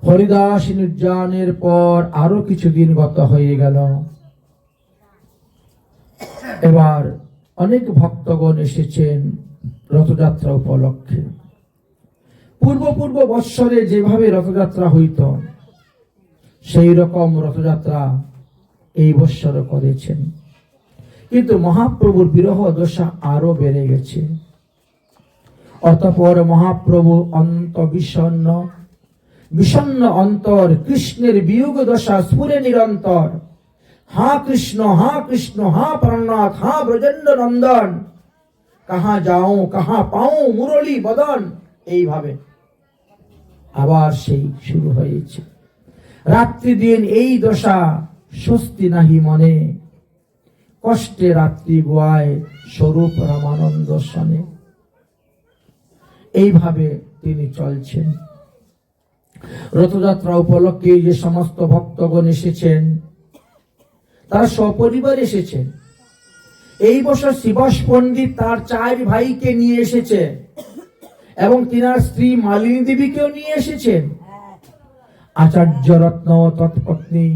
হরিদাস নির্যানের পর আরো কিছুদিন গত হয়ে গেল। এবার অনেক ভক্তগণ এসেছেন রথযাত্রা উপলক্ষে। পূর্ব বৎসরে যেভাবে রথযাত্রা হইত সেই রকম রথযাত্রা এই বৎসর করেছেন, কিন্তু মহাপ্রভুর বিরহ দশা আরো বেড়ে গেছে। অতঃপর মহাপ্রভু বিষণ্ণ অন্তর কৃষ্ণের বিয়োগ দশা স্ফুরে নিরন্তর। হা কৃষ্ণ হা প্রাণনাথ হা ব্রজেন্দ্র নন্দন, কাহা যাও কাহা পাও মুরলী বদন। এইভাবে আবার সেই শুরু হয়েছে। রাত্রি দিন এই দশা, স্বস্তি নাহি মনে, কষ্টে রাত্রি গোয়ায় স্বরূপ রামানন্দ সনে। এইভাবে তিনি চলছেন। রথযাত্রা উপলক্ষে যে সমস্ত ভক্তগণ এসেছেন তারা সপরিবার এসেছেন। এই বছর শিবাস পণ্ডিত তার 4 ভাইকে নিয়ে এসেছে এবং তিনার স্ত্রী মালিনী দেবীকেও নিয়ে এসেছেন। আচার্য রত্ন তৎপত্নী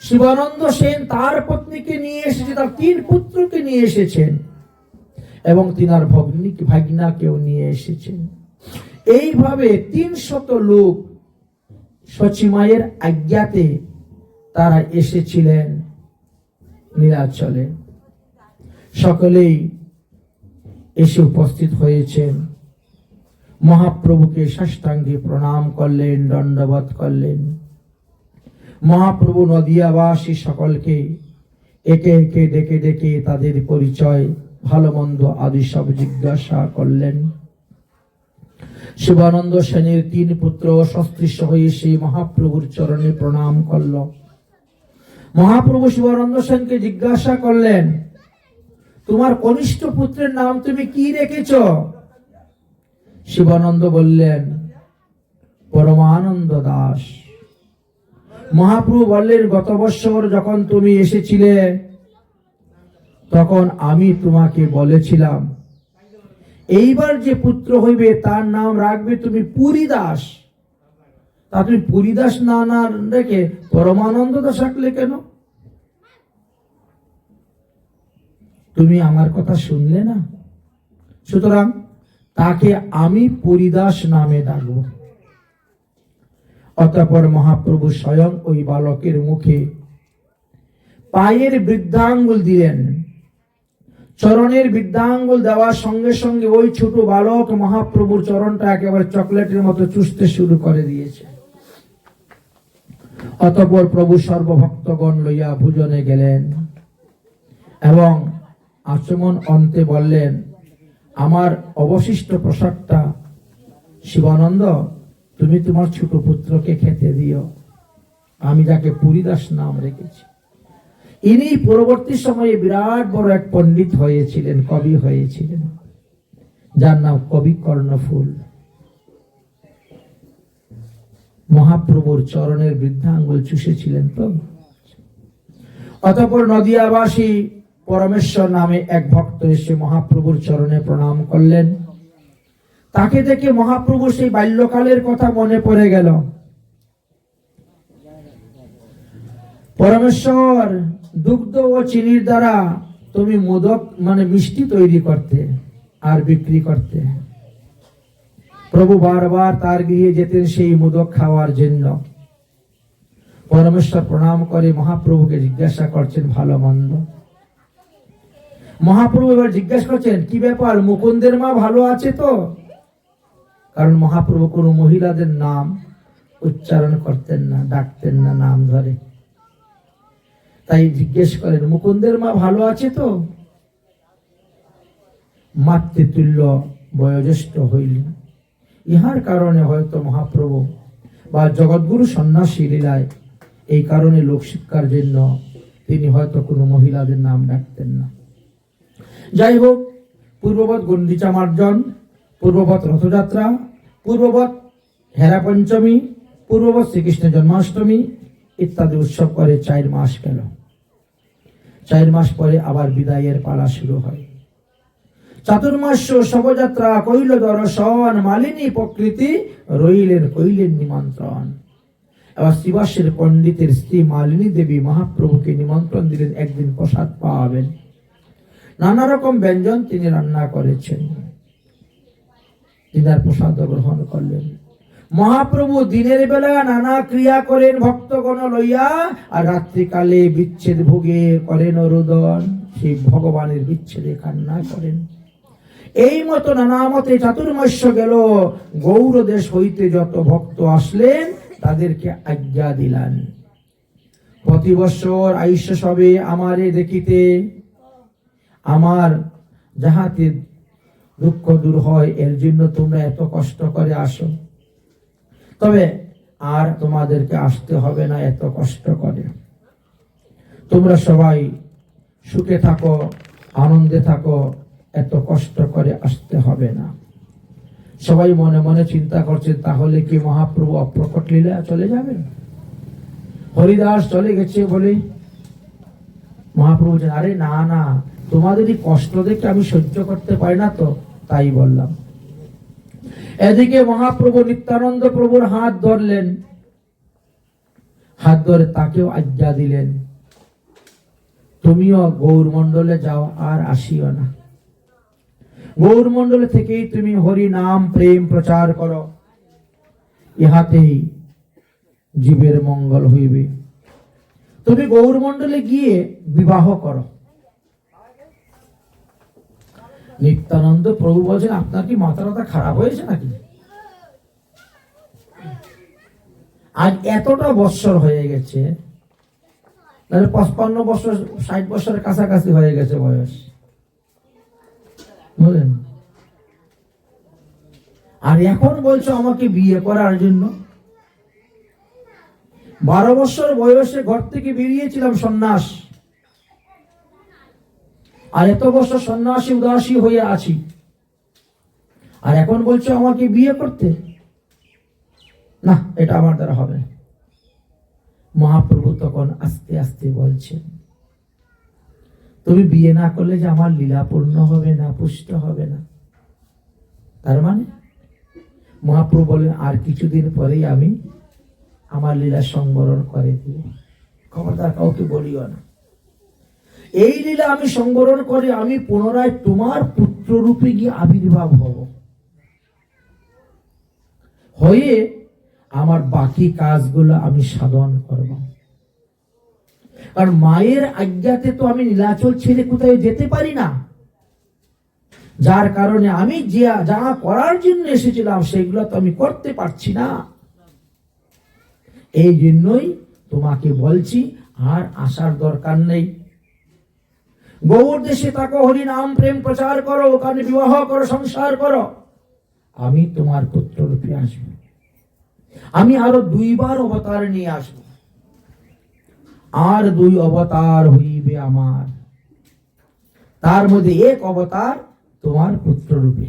শিবানন্দ সেন তার পত্নীকে নিয়ে এসেছে, তার 3 পুত্রকে নিয়ে এসেছেন এবং তিনার ভাগিনাকেও নিয়ে এসেছেন। এইভাবে 300 লোক সচিমায়ের আজ্ঞাতে তারা এসেছিলেন নীলাচলে। সকলেই এসে উপস্থিত হয়েছেন। মহাপ্রভুকে সাষ্টাঙ্গে প্রণাম করলেন, দণ্ডবত করলেন। মহাপ্রভু নদিয়াবাসী সকলকে একে একে ডেকে ডেকে তাদের পরিচয় ভালো মন্দ আদি সব জিজ্ঞাসা করলেন। শিবানন্দ সেনের 3 পুত্র সস্পৃশ্য হয়ে সেই মহাপ্রভুর চরণে প্রণাম করল। মহাপ্রভু শিবানন্দ সেনকে জিজ্ঞাসা করলেন, তোমার কনিষ্ঠ পুত্রের নাম তুমি কি রেখেছ? শিবানন্দ বললেন, পরমানন্দ দাস। মহাপ্রভু বললেন, গত বৎসর যখন তুমি এসেছিলে তখন আমি তোমাকে বলেছিলাম এইবার যে পুত্র হইবে তার নাম রাখবে তুমি পুরী দাস। তা তুমি পুরী দাস না রেখে পরমানন্দ দাস রাখলে কেন? তুমি আমার কথা শুনলে না, সুতরাং তাকে আমি পুরীদাস নামে ডাকব। অতঃপর মহাপ্রভু স্বয়ং ওই বালকের মুখে পায়ের বৃদ্ধাঙ্গুল দিলেন। চরণের বৃদ্ধাঙ্গুল দেওয়ার সঙ্গে সঙ্গে ওই ছোট বালক মহাপ্রভুর চরণটা একেবারে চকলেটের মতো চুষতে শুরু করে দিয়েছে। অতঃপর প্রভু সর্বভক্তগণ লইয়া ভোজনে গেলেন এবং আচমন অন্তে বললেন, আমার অবশিষ্ট প্রসাদটা শিবানন্দ তুমি তোমার ছোট পুত্রকে খেতে দিও, আমি যাকে পুরীদাস নাম রেখেছি। ইনি পরবর্তী সময়ে বিরাট বড় এক পণ্ডিত হয়েছিলেন, কবি হয়েছিলেন, যার নাম কবি কর্ণফুল। মহাপ্রভুর চরণের বৃদ্ধাঙ্গুল চুষেছিলেন তো। অতঃপর নদিয়াবাসী পরমেশ্বর নামে এক ভক্ত এসে মহাপ্রভুর চরণে প্রণাম করলেন। তাকে দেখে মহাপ্রভু সেই বাল্যকালের কথা মনে পড়ে গেল। পরমেশ্বর, দুগ্ধ ও চিনির দ্বারা তুমি মোদক মিষ্টি তৈরি করতে আর বিক্রি করতে। প্রভু বারবার তার গৃহে যেতেন সেই মোদক খাওয়ার জন্য। পরমেশ্বর প্রণাম করে মহাপ্রভুকে জিজ্ঞাসা করছেন ভালো মন্দ। মহাপ্রভু এবার জিজ্ঞাসা করছেন, কি ব্যাপার, মুকুন্দের মা ভালো আছে তো? কারণ মহাপ্রভু কোন মহিলাদের নাম উচ্চারণ করতেন না, ডাকতেন না নাম ধরে। তাই জিজ্ঞেস করেন, মুকুন্দের মা ভালো আছে তো? মাতৃতুল্য বয়োজ্যেষ্ঠ হইলেন। ইহার কারণে হয়তো মহাপ্রভু বা জগৎগুরু সন্ন্যাসী লীলায় এই কারণে লোকশিক্ষার জন্য তিনি হয়তো কোনো মহিলাদের নাম ডাকতেন না। যাই হোক, পূর্ববৎ গুন্ডিচা মার্জন, পূর্ববৎ রথযাত্রা, পূর্ববৎ হেরা পঞ্চমী, পূর্ববৎ শ্রীকৃষ্ণ জন্মাষ্টমী ইত্যাদি উৎসব করে 4 মাস গেল। 4 মাস পরে আবার বিদায়ের পালা শুরু হয়। চাতুর্মাস্য শবযাত্রা কইল দর্শন, মালিনী প্রকৃতি কইলেন নিমন্ত্রণ। এবার শ্রীবাসের পণ্ডিতের স্ত্রী মালিনী দেবী মহাপ্রভুকে নিমন্ত্রণ দিলেন, একদিন প্রসাদ পাওয়াবেন। নানা রকম ব্যঞ্জন তিনি রান্না করেছেন, তিনি প্রসাদ গ্রহণ করলেন। মহাপ্রভু দিনের বেলা নানা ক্রিয়া করেন ভক্তগণ লইয়া, আর রাত্রিকালে বিচ্ছেদ ভোগে করেন রোদন, সেই ভগবানের বিচ্ছেদে কান্না করেন। এই মতো নানা মতে চাতুর্মাস্য গেল। গৌর দেশ হইতে যত ভক্ত আসলেন তাদেরকে আজ্ঞা দিলেন, প্রতি বৎসর আইস সবে আমারে দেখিতে, আমার যাহাতে দুঃখ দূর হয় এর জন্য তোমরা এত কষ্ট করে আসো। তবে আর তোমাদেরকে আসতে হবে না এত কষ্ট করে, তোমরা সবাই সুখে থাকো, আনন্দে থাকো, এত কষ্ট করে আসতে হবে না। সবাই মনে মনে চিন্তা করছে, তাহলে কি মহাপ্রভু অপ্রকট লীলা চলে যাবেন? হরিদাস চলে গেছে বলে মহাপ্রভু আরে না না, তোমাদের এই কষ্ট দেখে আমি সহ্য করতে পারি না, তো তাই বললাম। এদিকে মহাপ্রভু নিত্যানন্দ প্রভুর হাত ধরলেন, হাত ধরে তাকেও আজ্ঞা দিলেন, তুমিও গৌর মণ্ডলে যাও, আর আসিও না। গৌর মণ্ডলে থেকেই তুমি হরি নাম প্রেম প্রচার করো, ইহাতেই জীবের মঙ্গল হইবে। তুমি গৌর মণ্ডলে গিয়ে বিবাহ করো। নিত্যানন্দ প্রভু বলছেন, আপনার কি মাথা ব্যথা খারাপ হয়েছে নাকি? আজ এতটা বৎসর হয়ে গেছে, 55 বছর 60 বছরের কাছাকাছি হয়ে গেছে বয়স, বলেন, আর এখন বলছো আমাকে বিয়ে করার জন্য? 12 বছর বয়সে ঘর থেকে বেরিয়েছিলাম সন্ন্যাস, আর এত বছর সন্ন্যাসী উদাসী হয়ে আছি, আর এখন বলছো আমাকে বিয়ে করতে? না, এটা আমার দ্বারা হবে না। মহাপ্রভু তখন আস্তে আস্তে বলছেন, তুমি বিয়ে না করলে যে আমার লীলা পূর্ণ হবে না, পুষ্ট হবে না। তার মানে মহাপ্রভু বলেন, আর কিছুদিন পরেই আমি আমার লীলা সংবরণ করে দিব, খবরদার কাউকে বলিও না। এই লীলা আমি সংবরণ করে আমি পুনরায় তোমার পুত্র রূপে গিয়ে আবির্ভাব হব, হয়ে আমার বাকি কাজগুলো আমি সাধন করব। কারণ মায়ের আজ্ঞাতে তো আমি নীলাচল ছেড়ে কোথায় যেতে পারি না, যার কারণে আমি যা করার জন্য এসেছিলাম সেগুলো তো আমি করতে পারছি না। এই জন্যই তোমাকে বলছি, আর আসার দরকার নেই। গৌর দেশে থাকো, হরি নাম প্রেম প্রচার করো, ওখানে বিবাহ করো, সংসার করো, আমি তোমার পুত্র রূপে আসবো। আমি আরো 2 বার অবতার নিয়ে আসব, আর 2 অবতার হইবে আমার, তার মধ্যে এক অবতার তোমার পুত্র রূপে।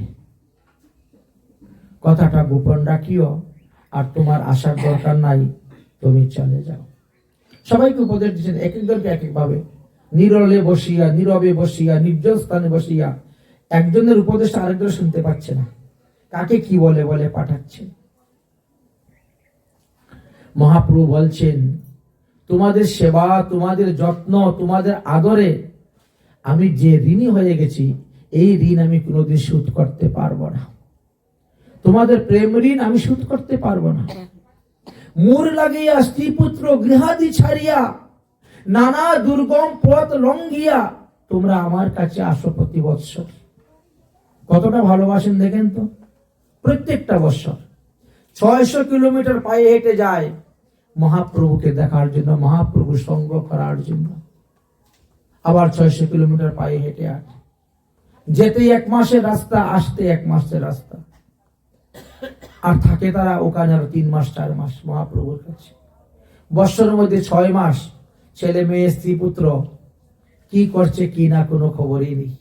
কথাটা গোপন রাখিও, আর তোমার আসার দরকার নাই, তুমি চলে যাও। সবাইকে উপদেশ দিচ্ছেন, এক একজনকে এক এক ভাবে, নীরবে বসিয়া, নীরবে বসিয়া, নির্জন স্থানে বসিয়া। একজনের উপদেশ আরেকজন শুনতে পাচ্ছে না, কাকে কি বলে বলে পাঠাচ্ছে। মহাপ্রভু বলছেন, তোমাদের সেবা, তোমাদের যত্ন, তোমাদের আদরে আমি যে ঋণী হয়ে গেছি, এই ঋণ আমি কোনোদিন শোধ করতে পারবো না। তোমাদের প্রেম ঋণ আমি শোধ করতে পারবো না। মোর লাগিয়া স্ত্রী পুত্র গৃহাদি ছাড়িয়া, নানা দুর্গম পথ লঙ্ঘিয়া তোমরা আমার কাছে আসো প্রতি বৎসর। কতটা ভালোবাসেন দেখেন তো। প্রত্যেকটা বৎসর 600 কিলোমিটার পায়ে হেঁটে যায় মহাপ্রভুকে দেখার জন্য, মহাপ্রভু সঙ্গ করার জন্য। আবার 600 কিলোমিটার পায়ে হেঁটে আসে, যেতে 1 মাসের রাস্তা, আসতে 1 মাসের রাস্তা, আর থাকে তারা ওখানে আরো 3 মাস 4 মাস মহাপ্রভুর কাছে। বৎসরের মধ্যে 6 মাস ছেলে মেয়ে স্ত্রী পুত্র কি করছে কি না কোনো খবরই নেই,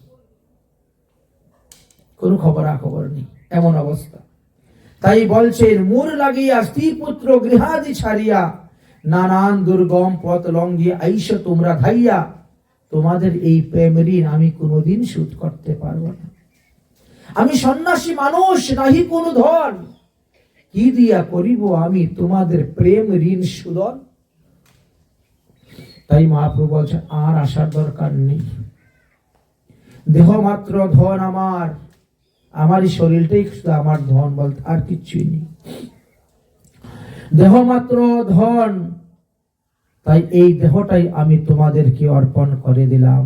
কোনো খবরাখবর নেই, এমন অবস্থা। তাই বলছেন, মোর লাগিয়া স্ত্রী পুত্র গৃহাদি ছাড়িয়া, নানান দুর্গম পথ লঙ্ঘিয়া আইসো তোমরা ধাইয়া, তোমাদের এই প্রেম ঋণ আমি কোনোদিন শোধ করতে পারবো না। আমি সন্ন্যাসী মানুষ, নাহি কোনো ধন, কি দিয়া করিব আমি তোমাদের প্রেম ঋণ শোধন। তাই মহাপ্রভু বলছেন আর আসার দরকার নেই, দেহ মাত্র ধন আমার, আমার এই শরীরটাই শুধু আমার ধন, বলতে আর কিচ্ছুই নেই, দেহ মাত্র ধন, তাই এই দেহটাই আমি তোমাদেরকে অর্পণ করে দিলাম।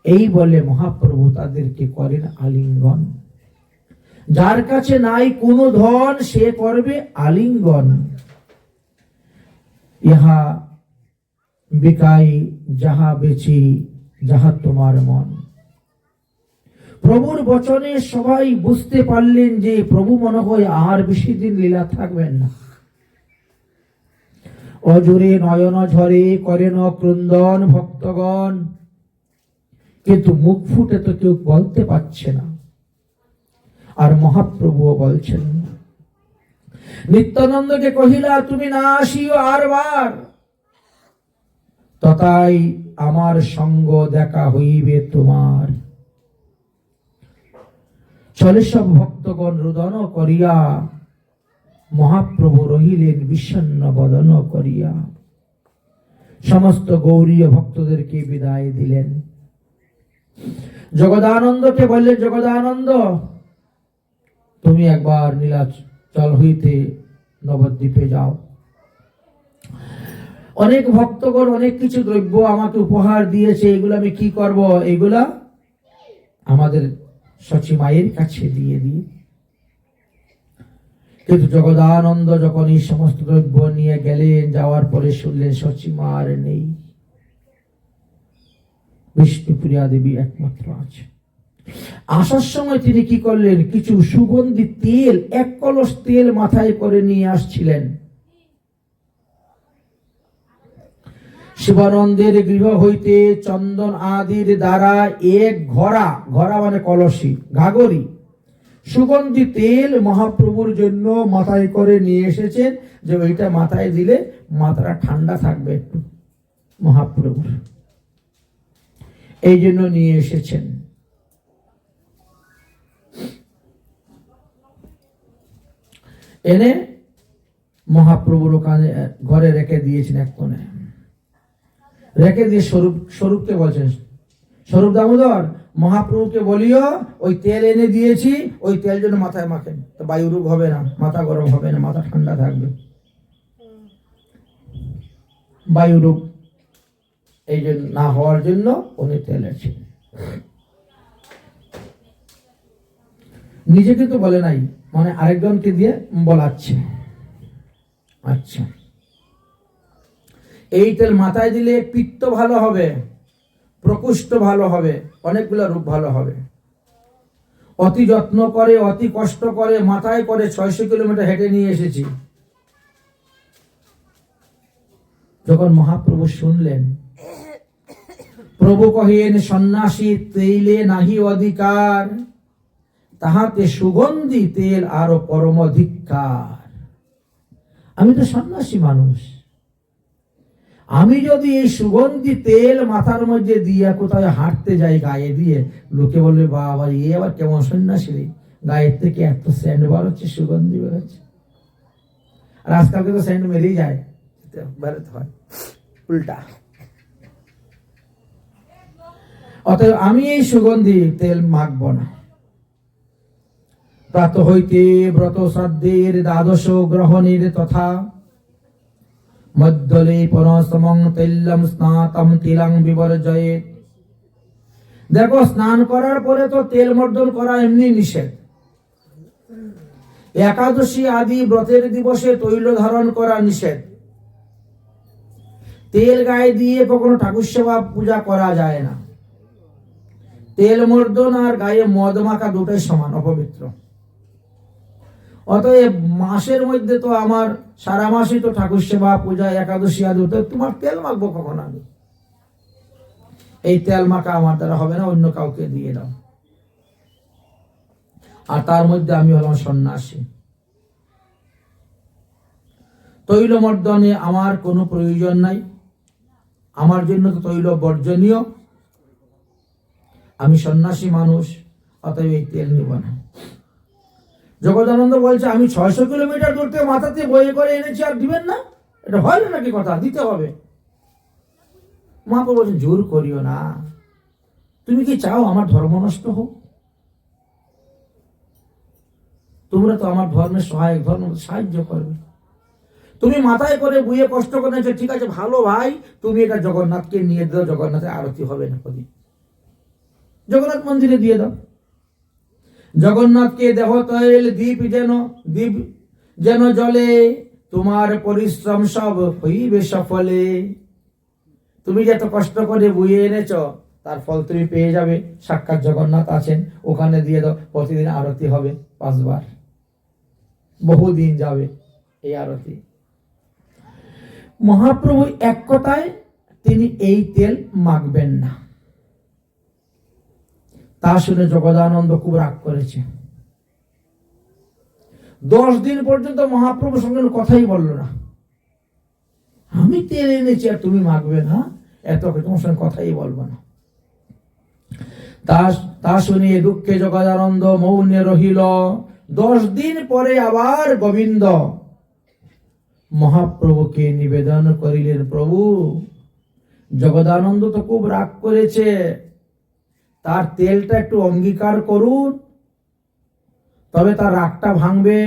এই বলে মহাপ্রভু তাদেরকে করেন আলিঙ্গন। যার কাছে নাই কোনো ধন সে করবে আলিঙ্গন। ইহা বিকাই যাহা বেচি যাহা তোমার মন। প্রভুর বচনে সবাই বুঝতে পারলেন যে প্রভু মনে হয় আর বেশি দিন লীলা থাকবেন না। অজরে নয়ন ঝরে করেন ক্রন্দন ভক্তগণ, কিন্তু মুখ ফুটে তো কেউ বলতে পারছে না। আর মহাপ্রভুও বলছেন না। নিত্যানন্দকে কহিলা তুমি না আসিও আর বার, তথাই আমার সঙ্গ দেখা হইবে তোমার। চলে সব ভক্তগণ রুদন করিয়া, মহাপ্রভু রহিলেন বিষণ্ণ বদন করিয়া। সমস্ত গৌরীয় ভক্তদেরকে বিদায় দিলেন। জগদানন্দকে বললেন, জগদানন্দ তুমি একবার নীলাচল হইতে নবদ্বীপে যাও। অনেক ভক্তগণ অনেক কিছু দ্রব্য আমাকে উপহার দিয়েছে, এগুলো আমি কি করব? এগুলা আমাদের সচি মায়ের কাছে দিয়ে দিই। কিন্তু জগদানন্দ যখন এই সমস্ত দ্রব্য নিয়ে গেলেন, যাওয়ার পরে শুনলেন সচি মা আর নেই, বিষ্ণুপ্রিয়া দেবী একমাত্র আছে। আসার সময় তিনি কি করলেন? কিছু সুগন্ধি তেল, এক কলস তেল মাথায় করে নিয়ে আসছিলেন। শিবানন্দের গৃহ হইতে চন্দন আদির দ্বারা এক ঘড়া, ঘড়া মানে কলসি, ঘাগরি সুগন্ধি তেল মহাপ্রভুর জন্য মাথায় করে নিয়ে এসেছেন, যে ওইটা মাথায় দিলে মাথাটা ঠান্ডা থাকবে একটু মহাপ্রভুর, এই জন্য নিয়ে এসেছেন। এনে মহাপ্রভুর ওখানে ঘরে রেখে দিয়েছেন, এক কোণে রেখে দিয়ে স্বরূপকে বলছেন, স্বরূপ দামোদর মহাপ্রভুকে বলিও ওই তেল এনে দিয়েছি, ওই তেল যেন মাথায় মাখেন, তো বায়ুরূপ হবে না, মাথা গরম হবে না, মাথা ঠান্ডা থাকবে। বায়ুরূপ এই জন্য না হওয়ার জন্য উনি তেল আছে। নিজে কিন্তু বলে নাই, মানে আরেকজনকে দিয়ে বলাচ্ছে। আচ্ছা, এই তেল মাথায় দিলে পিত্ত ভালো হবে, প্রকোষ্ঠ ভালো হবে, অনেকগুলো রূপ ভালো হবে। অতি যত্ন করে, অতি কষ্ট করে মাথায় করে 600 কিলোমিটার হেঁটে নিয়ে এসেছি। যখন মহাপ্রভু শুনলেন, প্রভু কহেন সন্ন্যাসী তেলে নাহি অধিকার, তাহাতে সুগন্ধি তেল আরো পরমধিকার। আমি তো সন্ন্যাসী মানুষ, আমি যদি এই সুগন্ধি তেল মাথার মধ্যে দিয়ে কোথায় হাঁটতে যাই গায়ে দিয়ে, লোকে বলবে বাবা এ আবার কেমন সন্ন্যাসী রে, গায়ের থেকে এত স্যান্ড বার হচ্ছে, সুগন্ধি বেরোচ্ছে। আর আজকালকে তো স্যান্ড মেরেই যায়, বেরোতে হয় উল্টা। অতএব আমি এই সুগন্ধি তেল মাখব না। প্রাত হইতে ব্রত শ্রাদ্ধের দ্বাদশ গ্রহণের তথা মধ্যলেপন সমং তৈলম স্নাতম তিলং বিবর্জয়ে। দেখো, স্নান করার পরে তো তেল মর্দন করা এমনি নিষেধ। একাদশী আদি ব্রতের দিবসে তৈল ধারণ করা নিষেধ। তেল গায়ে দিয়ে কখনো ঠাকুর সেবা পূজা করা যায় না। তেল মর্দন আর গায়ে মদ মাখা দুটোই সমান, অপবিত্র। অতএব মাসের মধ্যে তো আমার সারা মাসই তো ঠাকুর সেবা পূজা একাদশী আদি, তোমার তেল মাখবো কখন আমি? এই তেল মাখা আমার দ্বারা হবে না, অন্য কাউকে দিয়ে দাও। আর তার মধ্যে আমি হলাম সন্ন্যাসী। তৈল মর্দনে আমার কোনো প্রয়োজন নাই, আমার জন্য তো তৈল বর্জনীয়। আমি সন্ন্যাসী মানুষ, অতএব এই তেল নিব না। জগদানন্দ বলছে আমি 600 কিলোমিটার দূর থেকে মাথাতে বয়ে করে এনেছি, আর দিবেন না? এটা হয় না নাকি? কথা দিতে হবে। মহাপ্রভু বলছেন জোর করিও না। তুমি কি চাও আমার ধর্ম নষ্ট হোক? তোমরা তো আমার ধর্মের সহায়ক, ধর্ম সাহায্য করবে। তুমি মাথায় করে বুয়ে কষ্ট করে নিয়েছো, ঠিক আছে ভালো ভাই, তুমি এটা জগন্নাথকে নিয়ে দাও, জগন্নাথের আরতি হবে না কদিন, জগন্নাথ মন্দিরে দিয়ে দাও। জগন্নাথকে দেহ তৈল দীপ যেন জলে, তোমার পরিশ্রম সব হইবে সফলে। তুমি যে এত কষ্ট করে বুয়ে এনেছ, তার ফল তুমি পেয়ে যাবে। সাক্ষাৎ জগন্নাথ আছেন, ওখানে দিয়ে দাও। প্রতিদিন আরতি হবে 5 বার, বহুদিন যাবে এই আরতি। মহাপ্রভু এক কথায় তিনি এই তেল মাখবেন না। তা শুনে জগদানন্দ খুব রাগ করেছে। 10 দিন পর্যন্ত মহাপ্রভুর সঙ্গে কথাই বলল না। আমি তেল এনেছি আর তুমি মাখবে না, এত তোমার সঙ্গে কথাই বলবো না। তা শুনিয়ে দুঃখে জগদানন্দ মৌনে রহিল। 10 দিন পরে আবার গোবিন্দ মহাপ্রভুকে নিবেদন করিলেন, প্রভু জগদানন্দ তো খুব রাগ করেছে, তার তেলটা একটু অঙ্গীকার করুন, তবে তার রাগটা ভাঙবে।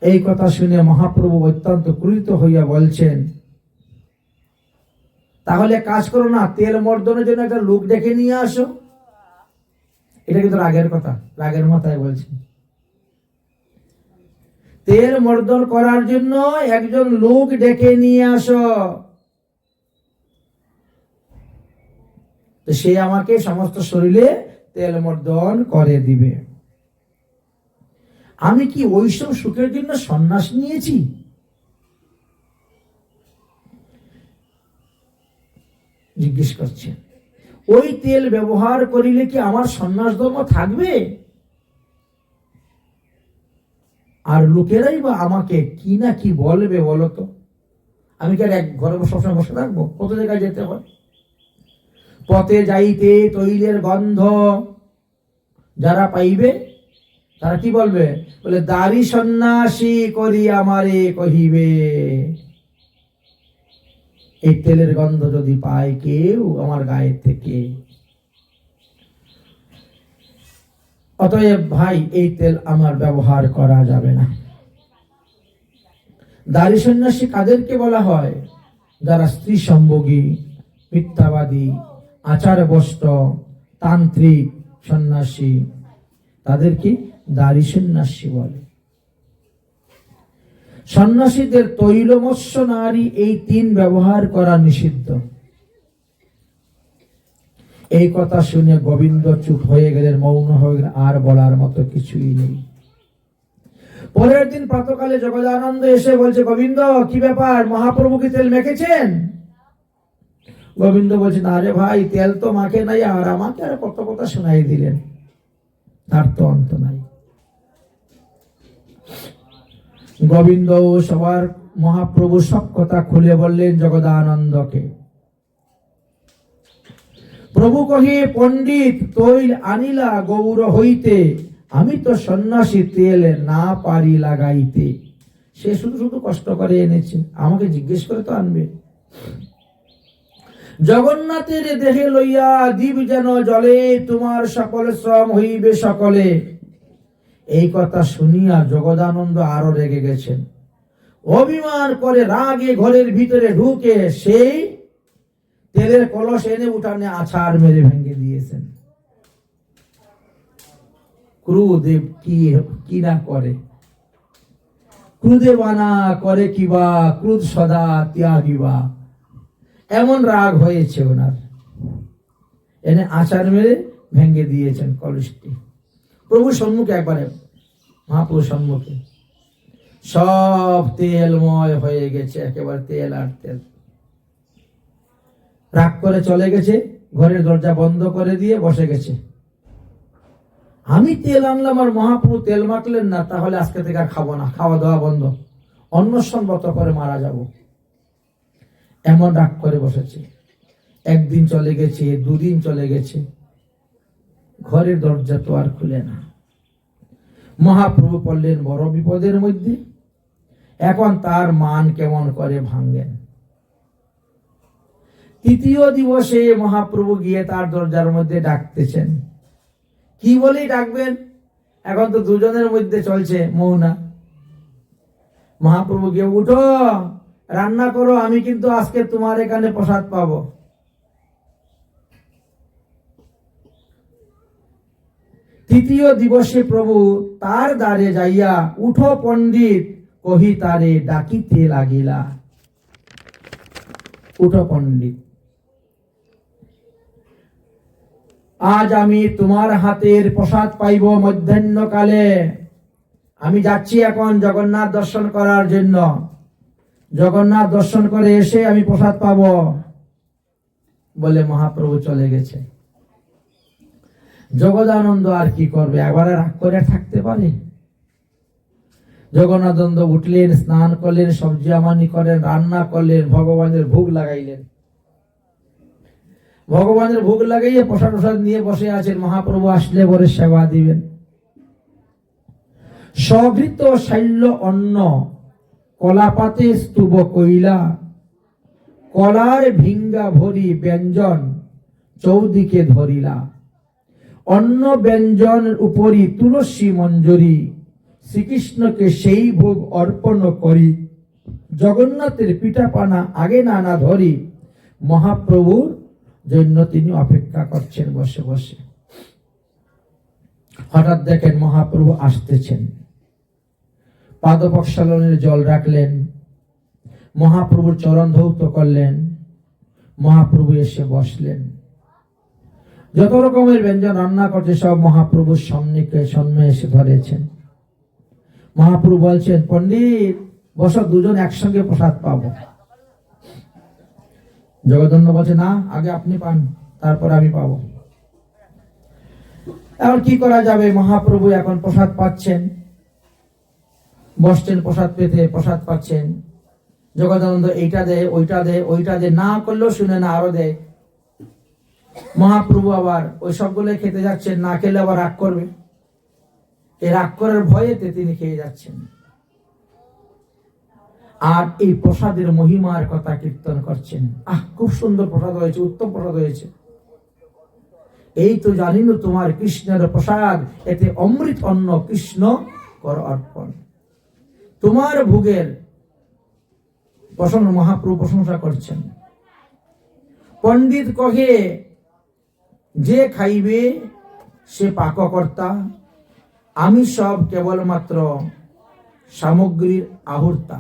এই কথা শুনে মহাপ্রভু অত্যন্ত ক্রুদ্ধ হইয়া বলছেন, তাহলে কাজ করো না, তেল মর্দনের জন্য একটা লোক ডেকে নিয়ে আসো। এটা কিন্তু রাগের কথা, রাগের মাথায় বলছেন। তেল মর্দন করার জন্য একজন লোক ডেকে নিয়ে আসো, তো সে আমাকে সমস্ত শরীরে তেল মর্দন করে দিবে। আমি কি ওইসব সুখের জন্য সন্ন্যাস নিয়েছি? জিজ্ঞেস করছেন। ওই তেল ব্যবহার করিলে কি আমার সন্ন্যাস ধর্ম থাকবে? আর লোকেরাই বা আমাকে কি না কি বলবে বলতো? আমি কি আর এক ঘরে সবসময় বসে থাকবো? কত জায়গায় যেতে হয়। পথে যাইতে তৈলের গন্ধ যারা পাইবে, তারা কি বলবে? বলে দাড়ি সন্ন্যাসী করি আমারে কহিবে। এই তেলের গন্ধ যদি পায় কেউ আমার গায়ের থেকে, অতএব ভাই এই তেল আমার ব্যবহার করা যাবে না। দাড়ি সন্ন্যাসী কাদেরকে বলা হয়? যারা স্ত্রী সম্ভোগী, মিথ্যাবাদী, আচারভ্রষ্ট, তান্ত্রিক সন্ন্যাসী, তাদেরকে দাড়ি সন্ন্যাসী বলে। সন্ন্যাসীদের তৈল, মৎস্য, নারী এই 3 ব্যবহার করা নিষিদ্ধ। এই কথা শুনে গোবিন্দ চুপ হয়ে গেলেন, মৌন হয়ে গেলেন, আর বলার মতো কিছুই নেই। পরের দিন প্রাতকালে জগদানন্দ এসে বলছে, গোবিন্দ কি ব্যাপার, মহাপ্রভু কি তেল মেখেছেন? গোবিন্দ বলছেন, আরে ভাই তেল তো মাখে নাই, আর আমাকে আর কত কথা শোনাই দিলেন, তার তো অন্ত নাই। গোবিন্দ সবার মহাপ্রভু সব কথা খুলে বললেন জগদানন্দকে। প্রভু কহে, পণ্ডিত তৈল আনিলা গৌর হইতে, আমি তো সন্ন্যাসী তেল না পারি লাগাইতে। সে শুধু শুধু কষ্ট করে এনেছে, আমাকে জিজ্ঞেস করে তো আনবে। জগন্নাথের দেহে লইয়া দীপ যেন জলে, তোমার সকল শ্রম হইবে সকলে। এই কথা শুনিয়া জগদানন্দ আরো রেগে গেছেন। অভিমান করে রাগে ঘরের ভিতরে ঢুকে সেই তেলের কলস এনে উঠানে আছাড় মেরে ভেঙে দিয়েছেন। ক্রুদে কি না করে, ক্রুদে বানা করে কিবা, ক্রুদ সদা ত্যাগিবা, এমন রাগ হয়েছে ওনার। এনে আছাড় মেরে ভেঙে দিয়েছেন কলসটি। প্রভুর সম্মুখে, একবারে মহাপ্রভুর সম্মুখে সব তেলময় হয়ে গেছে, একেবারে তেল আর তেল। রাগ করে চলে গেছে, ঘরের দরজা বন্ধ করে দিয়ে বসে গেছে। আমি তেল আনলাম আর মহাপ্রভু তেল মাখলেন না, তাহলে আজকে থেকে আর খাবো না, খাওয়া দাওয়া বন্ধ, অন্নশন ব্রত করে মারা যাব, এমন রাগ করে বসেছে। 1 দিন চলে গেছে, 2 দিন চলে গেছে, ঘরের দরজা তো আর খুলে না। মহাপ্রভু পড়লেন বড় বিপদের মধ্যে। এখন তার মান কেমন করে ভাঙেন। তৃতীয় দিবসে মহাপ্রভু গিয়ে তার দরজার মধ্যে ডাকতেছেন। কি বলেই ডাকবেন? এখন তো দুজনের মধ্যে চলছে মৌনা। মহাপ্রভু গিয়ে, উঠো, রান্না করো, আমি কিন্তু আজকে তোমার এখানে প্রসাদ পাবো। তৃতীয় দিবসে প্রভু তার দ্বারে যাইয়া, উঠো পণ্ডিত কহি তারে ডাকিতে লাগিলা। উঠো পণ্ডিত, আজ আমি তোমার হাতের প্রসাদ পাইব মধ্যাহ্নকালে। আমি যাচ্ছি এখন জগন্নাথ দর্শন করার জন্য। জগন্নাথ দর্শন করে এসে আমি প্রসাদ পাব বলে মহাপ্রভু চলে গেছে। জগদানন্দ আর কি করবে? একবারে রাগ করে থাকতে পারে? জগন্নাথনন্দ উঠলেন, স্নান করলেন, সবজি আমানি করেন, রান্না করলেন, ভগবানের ভোগ লাগাইলেন। ভগবানের ভোগ লাগাইয়ে প্রসাদ প্রসাদ নিয়ে বসে আছেন। মহাপ্রভু আসলে পরে সেবা দিবেন। সঘৃত শৈল্য অন্ন কলাপাতে স্তূপ কইলা, কলার ভিঙ্গা ভরি ব্যঞ্জন চৌদিকে ধরিলা। অন্ন ব্যঞ্জন উপরি তুলসী মঞ্জরি, শ্রীকৃষ্ণকে সেই ভোগ অর্পণ করি। জগন্নাথের পিঠাপানা আগে নানা ধরি। মহাপ্রভুর জন্য তিনি অপেক্ষা করছেন বসে বসে। হঠাৎ দেখেন মহাপ্রভু আসতেছেন। পাদ প্রক্ষালনের জল রাখলেন, মহাপ্রভুর চরণ ধৌত করলেন। মহাপ্রভু এসে বসলেন। যত রকমের ব্যঞ্জন রান্না করছে সব মহাপ্রভুর সামনে এসে ধরেছেন। মহাপ্রভু বলছেন, পণ্ডিত বসো, দুজন একসঙ্গে প্রসাদ পাবো। জগদন্দ বলছে, না, আগে আপনি পান, তারপর আমি পাবো। এখন কি করা যাবে? মহাপ্রভু এখন প্রসাদ পাচ্ছেন, বসছেন প্রসাদ পেতে, প্রসাদ পাচ্ছেন। জগদানন্দ এইটা দে, ওইটা দে, ওইটা দে, না করলেও শুনে না, আরো দেয়। মহাপ্রভু আবার ওই সবগুলো খেতে যাচ্ছেন, না খেলে আবার রাগ করবে। এই রাগ করার ভয়েতে তিনি খেয়ে যাচ্ছেন। আর এই প্রসাদের মহিমার কথা কীর্তন করছেন। খুব সুন্দর প্রসাদ হয়েছে, উত্তম প্রসাদ হয়েছে। এই তো জানি না তোমার কৃষ্ণের প্রসাদ, এতে অমৃত অন্ন কৃষ্ণ কর অর্পণ। তোমার ভোগের মহাপ্রভু প্রশংসা করছেন। পণ্ডিত কহে, যে খাইবে সে পাককর্তা, আমি সব কেবলমাত্র সামগ্রীর আহুর্তা।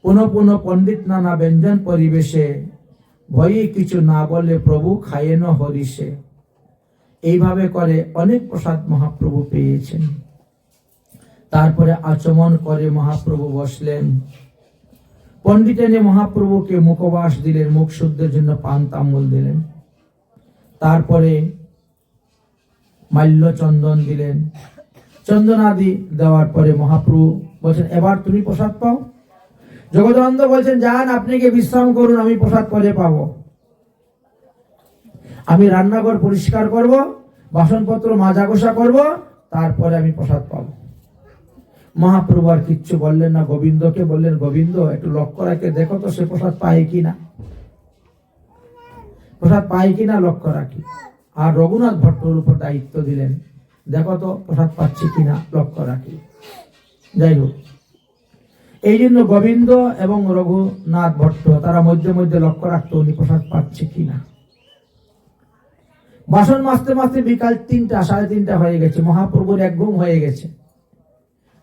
পুনঃ পুনঃ পণ্ডিত নানা ব্যঞ্জন পরিবেশে, ভয়ে কিছু না বলে প্রভু খায়েন হরিষে। এইভাবে করে অনেক প্রসাদ মহাপ্রভু পেয়েছেন। তারপরে আচমন করে মহাপ্রভু বসলেন। পণ্ডিত এনে মহাপ্রভুকে মুখবাস দিলেন, মুখ শুদ্ধের জন্য পান তাম্বুল দিলেন। তারপরে মাল্য চন্দন দিলেন। চন্দনাদি দেওয়ার পরে মহাপ্রভু বলছেন, এবার তুমি প্রসাদ পাও। জগদানন্দ বলছেন, যান, আপনি গিয়ে বিশ্রাম করুন, আমি প্রসাদ পরে পাবো। আমি রান্নাঘর পরিষ্কার করব, বাসনপত্র মাজা ঘষা করব, তারপরে আমি প্রসাদ পাবো। মহাপ্রভু আর কিচ্ছু বললেন না। গোবিন্দকে বললেন, গোবিন্দ একটু লক্ষ্য রাখে দেখো তো সে প্রসাদ পায় কিনা, প্রসাদ পায় কিনা লক্ষ্য রাখি। আর রঘুনাথ ভট্টর উপর দায়িত্ব দিলেন, দেখো তো প্রসাদ পাচ্ছে কিনা লক্ষ্য রাখি। যাই হোক, এই জন্য গোবিন্দ এবং রঘুনাথ ভট্ট তারা মধ্যে মধ্যে লক্ষ্য রাখতো উনি প্রসাদ পাচ্ছে কিনা। বাসন মাজতে মাজতে বিকাল 3টা, 3:30 হয়ে গেছে। মহাপ্রভুর এক ঘুম হয়ে গেছে।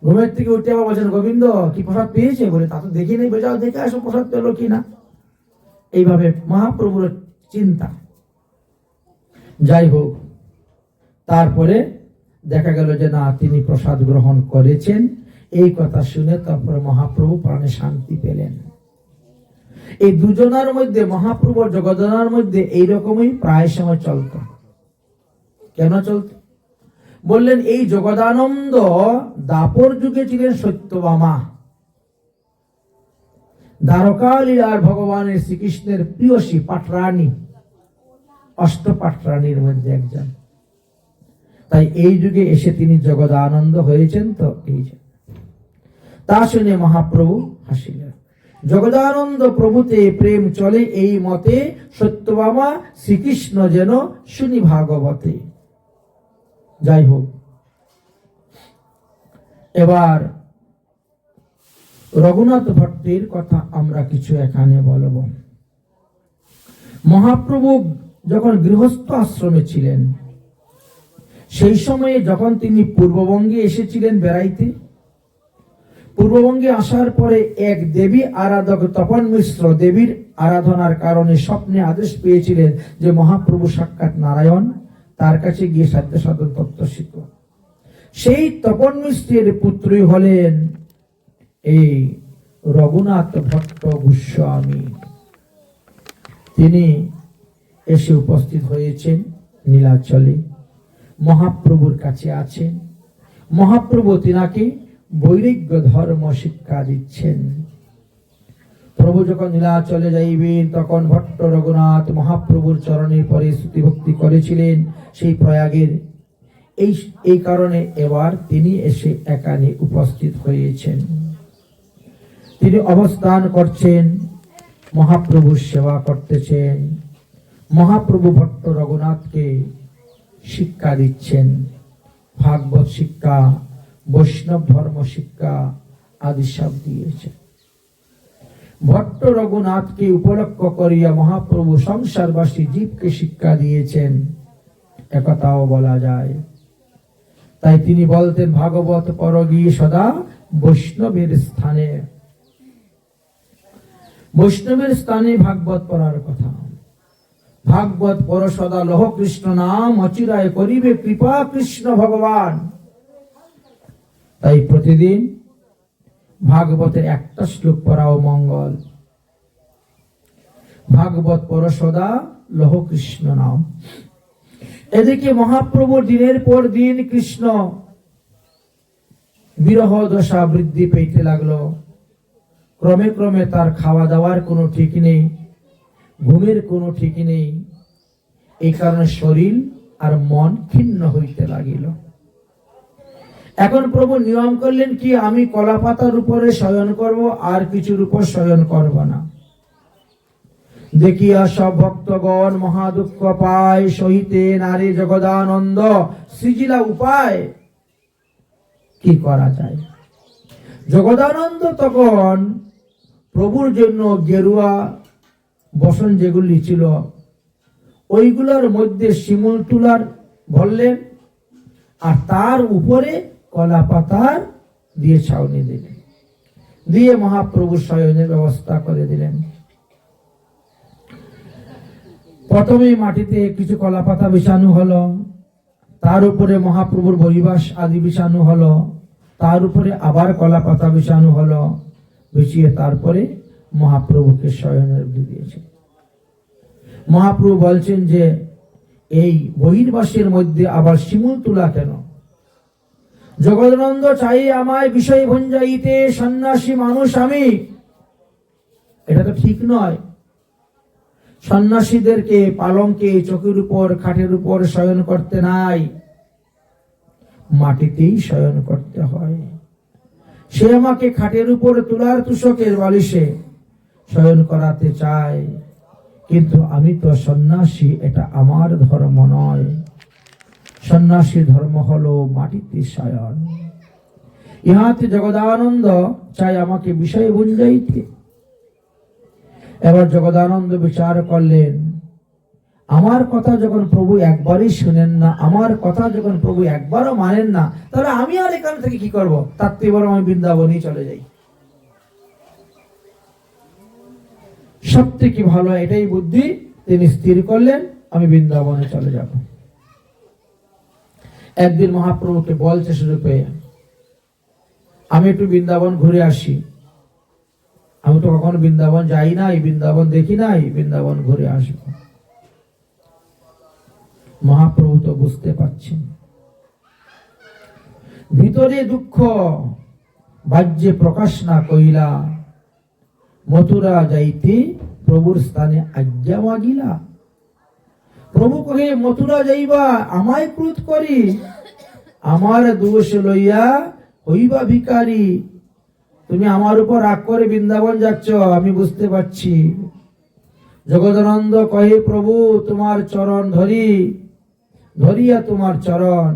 ঘুমের থেকে উঠে আবার বলছেন, গোবিন্দ কি প্রসাদ পেয়েছে? বলে, তা তো দেখি নেই। যাও দেখে আসো প্রসাদ পেলো কিনা। এইভাবে মহাপ্রভুর চিন্তা। যাই হোক, তারপরে দেখা গেল যে না, তিনি প্রসাদ গ্রহণ করেছেন। এই কথা শুনে তারপরে মহাপ্রভু প্রাণে শান্তি পেলেন। এই দুজনের মধ্যে, মহাপ্রভু আর জগদানন্দের মধ্যে এইরকমই প্রায় সময় চলত। কেন চলত? বললেন, এই জগদানন্দ দাপর যুগে ছিলেন সত্যভামা, দ্বারকা লীলার ভগবানের শ্রীকৃষ্ণের প্রিয়সী পাটরানী, 8 পাটরানীর মধ্যে একজন। তাই এই যুগে এসে তিনি জগদানন্দ হয়েছেন। তো এই যে তা শুনে মহাপ্রভু হাসিলেন। জগদানন্দ প্রভুতে প্রেম চলে এই মতে, সত্যভামা শ্রীকৃষ্ণ যেন শুনি ভাগবতে। যাই হোক, এবার রঘুনাথ ভট্টের কথা আমরা কিছু এখানে বলব। মহাপ্রভু যখন গৃহস্থ আশ্রমে ছিলেন, সেই সময়ে যখন তিনি পূর্ববঙ্গে এসেছিলেন বেড়াইতে, পূর্ববঙ্গে আসার পরে এক দেবী আরাধক তপন মিশ্র দেবীর আরাধনার কারণে স্বপ্নে আদেশ পেয়েছিলেন যে মহাপ্রভু সাক্ষাৎ নারায়ণ, তার কাছে গিয়ে সাধ্য সাধন তত্ত্ব শিখ। সেই তপন মিশ্রের পুত্রই হলেন এই রঘুনাথ ভট্ট গোস্বামী। তিনি এসে উপস্থিত হয়েছেন নীলাচলে, মহাপ্রভুর কাছে আছেন। মহাপ্রভু তিনাকে বৈরাগ্য ধর্ম শিক্ষা দিচ্ছেন। প্রভু যখন নীলাচলে যাইবেন তখন ভট্ট রঘুনাথ মহাপ্রভুর চরণের পরে স্তুতি ভক্তি করেছিলেন সেই প্রয়াগের। এই কারণে এবার তিনি এসে এখানে উপস্থিত হয়েছেন। তিনি অবস্থান করছেন, মহাপ্রভুর সেবা করতেছেন। মহাপ্রভু ভট্ট রঘুনাথকে শিক্ষা দিচ্ছেন, ভাগবত শিক্ষা, বৈষ্ণব ধর্ম শিক্ষা আদি সব দিয়েছেন। ভট্ট রঘুনাথকে উপলক্ষ করিয়া মহাপ্রভু সংসারবাসী জীবকে শিক্ষা দিয়েছেন, একথাও বলা যায়। তাই তিনি বলতেন, ভাগবত পর গিয়ে সদা বৈষ্ণবের স্থানে, বৈষ্ণবের স্থানে ভাগবত পড়ার কথা। ভাগবত পর সদা লহ কৃষ্ণ নাম, অচিরায় করিবে কৃপা কৃষ্ণ ভগবান। তাই প্রতিদিন ভাগবতের একটা শ্লোক পড়াও মঙ্গল। ভাগবত পর সদা লহ কৃষ্ণ নাম। এদিকে মহাপ্রভু দিনের পর দিন কৃষ্ণ বিরহ দশা বৃদ্ধি পেতে লাগলো। ক্রমে ক্রমে তার খাওয়া দাওয়ার কোনো ঠিক নেই, ঘুমের কোনো ঠিক নেই। এই কারণে শরীর আর মন ক্ষীণ হইতে লাগিল। এখন প্রভু নিয়ম করলেন কি, আমি কলা পাতার উপরে শয়ন করব, আর কিছুর উপর শয়ন করব না। দেখিয়া সব ভক্তগণ মহা দুঃখ পায়, সহিতে নারী জগদানন্দ সৃজিলা উপায়। কি করা যায়? জগদানন্দ তখন প্রভুর জন্য গেরুয়া বসন যেগুলি ছিল ওইগুলোর মধ্যে শিমুল তুলার ভরলেন, আর তার উপরে কলা পাতার দিয়ে ছাউনি দিলেন, দিয়ে মহাপ্রভু শয়নের ব্যবস্থা করে দিলেন। প্রথমে মাটিতে কিছু কলা পাতা বিছানো হলো, তার উপরে মহাপ্রভুর বরিবাস আদি বিছানো হলো, তার উপরে আবার কলা পাতা বিছানো হলো, বিছিয়ে তারপরে মহাপ্রভুকে শয়নের দিয়েছে। মহাপ্রভু বলছেন যে এই বহির্বাসের মধ্যে আবার শিমুল তুলা কেন? জগদানন্দ চাই আমায় বিষয় ভঞ্জাইতে, সন্ন্যাসী মানুষ আমি। এটা তো ঠিক নয়। সন্ন্যাসীদেরকে পালঙ্কে, চোখের উপর, খাটের উপর শয়ন করতে নাই, মাটিতেই শয়ন করতে হয়। সে আমাকে খাটের উপর তুলার তুষকের বালিশে শয়ন করাতে চায়, কিন্তু আমি তো সন্ন্যাসী, এটা আমার ধর্ম নয়। সন্ন্যাসী ধর্ম হলো মাটিতে শয়ন। ইহাতে জগদানন্দ চাই আমাকে বিষয় ভঞ্জাইতে। এবার জগদানন্দ বিচার করলেন, আমার কথা যখন প্রভু একবারই শুনেন না, আমার কথা যখন প্রভু একবারও মানেন না, তাহলে আমি আর এখান থেকে কি করব? তার থেকে বরং আমি বৃন্দাবনই চলে যাই, সব থেকে ভালো। এটাই বুদ্ধি তিনি স্থির করলেন, আমি বৃন্দাবনে চলে যাব। একদিন মহাপ্রভুকে বলছে স্বরূপে, আমি একটু বৃন্দাবন ঘুরে আসি। আমি তো কখনো বৃন্দাবন যাই নাই, বৃন্দাবন দেখি নাই, বৃন্দাবন ঘুরে আসব। মহাপ্রভু তো বুঝতে পারছেন ভিতরে দুঃখ, বাহ্যে প্রকাশ না কইলা, মথুরা যাইতে প্রভুর স্থানে আজ্ঞা মাগিলা। প্রভু কহে মথুরা যাইবা আমায় ক্রোধ করি, আমার দোষ লইয়া হইবা ভিখারি। তুমি আমার উপর রাগ করে বৃন্দাবন যাচ্ছ, আমি বুঝতে পারছি। জগদানন্দ কহে প্রভু তোমার চরণ ধরি, ধরিয়া তোমার চরণ,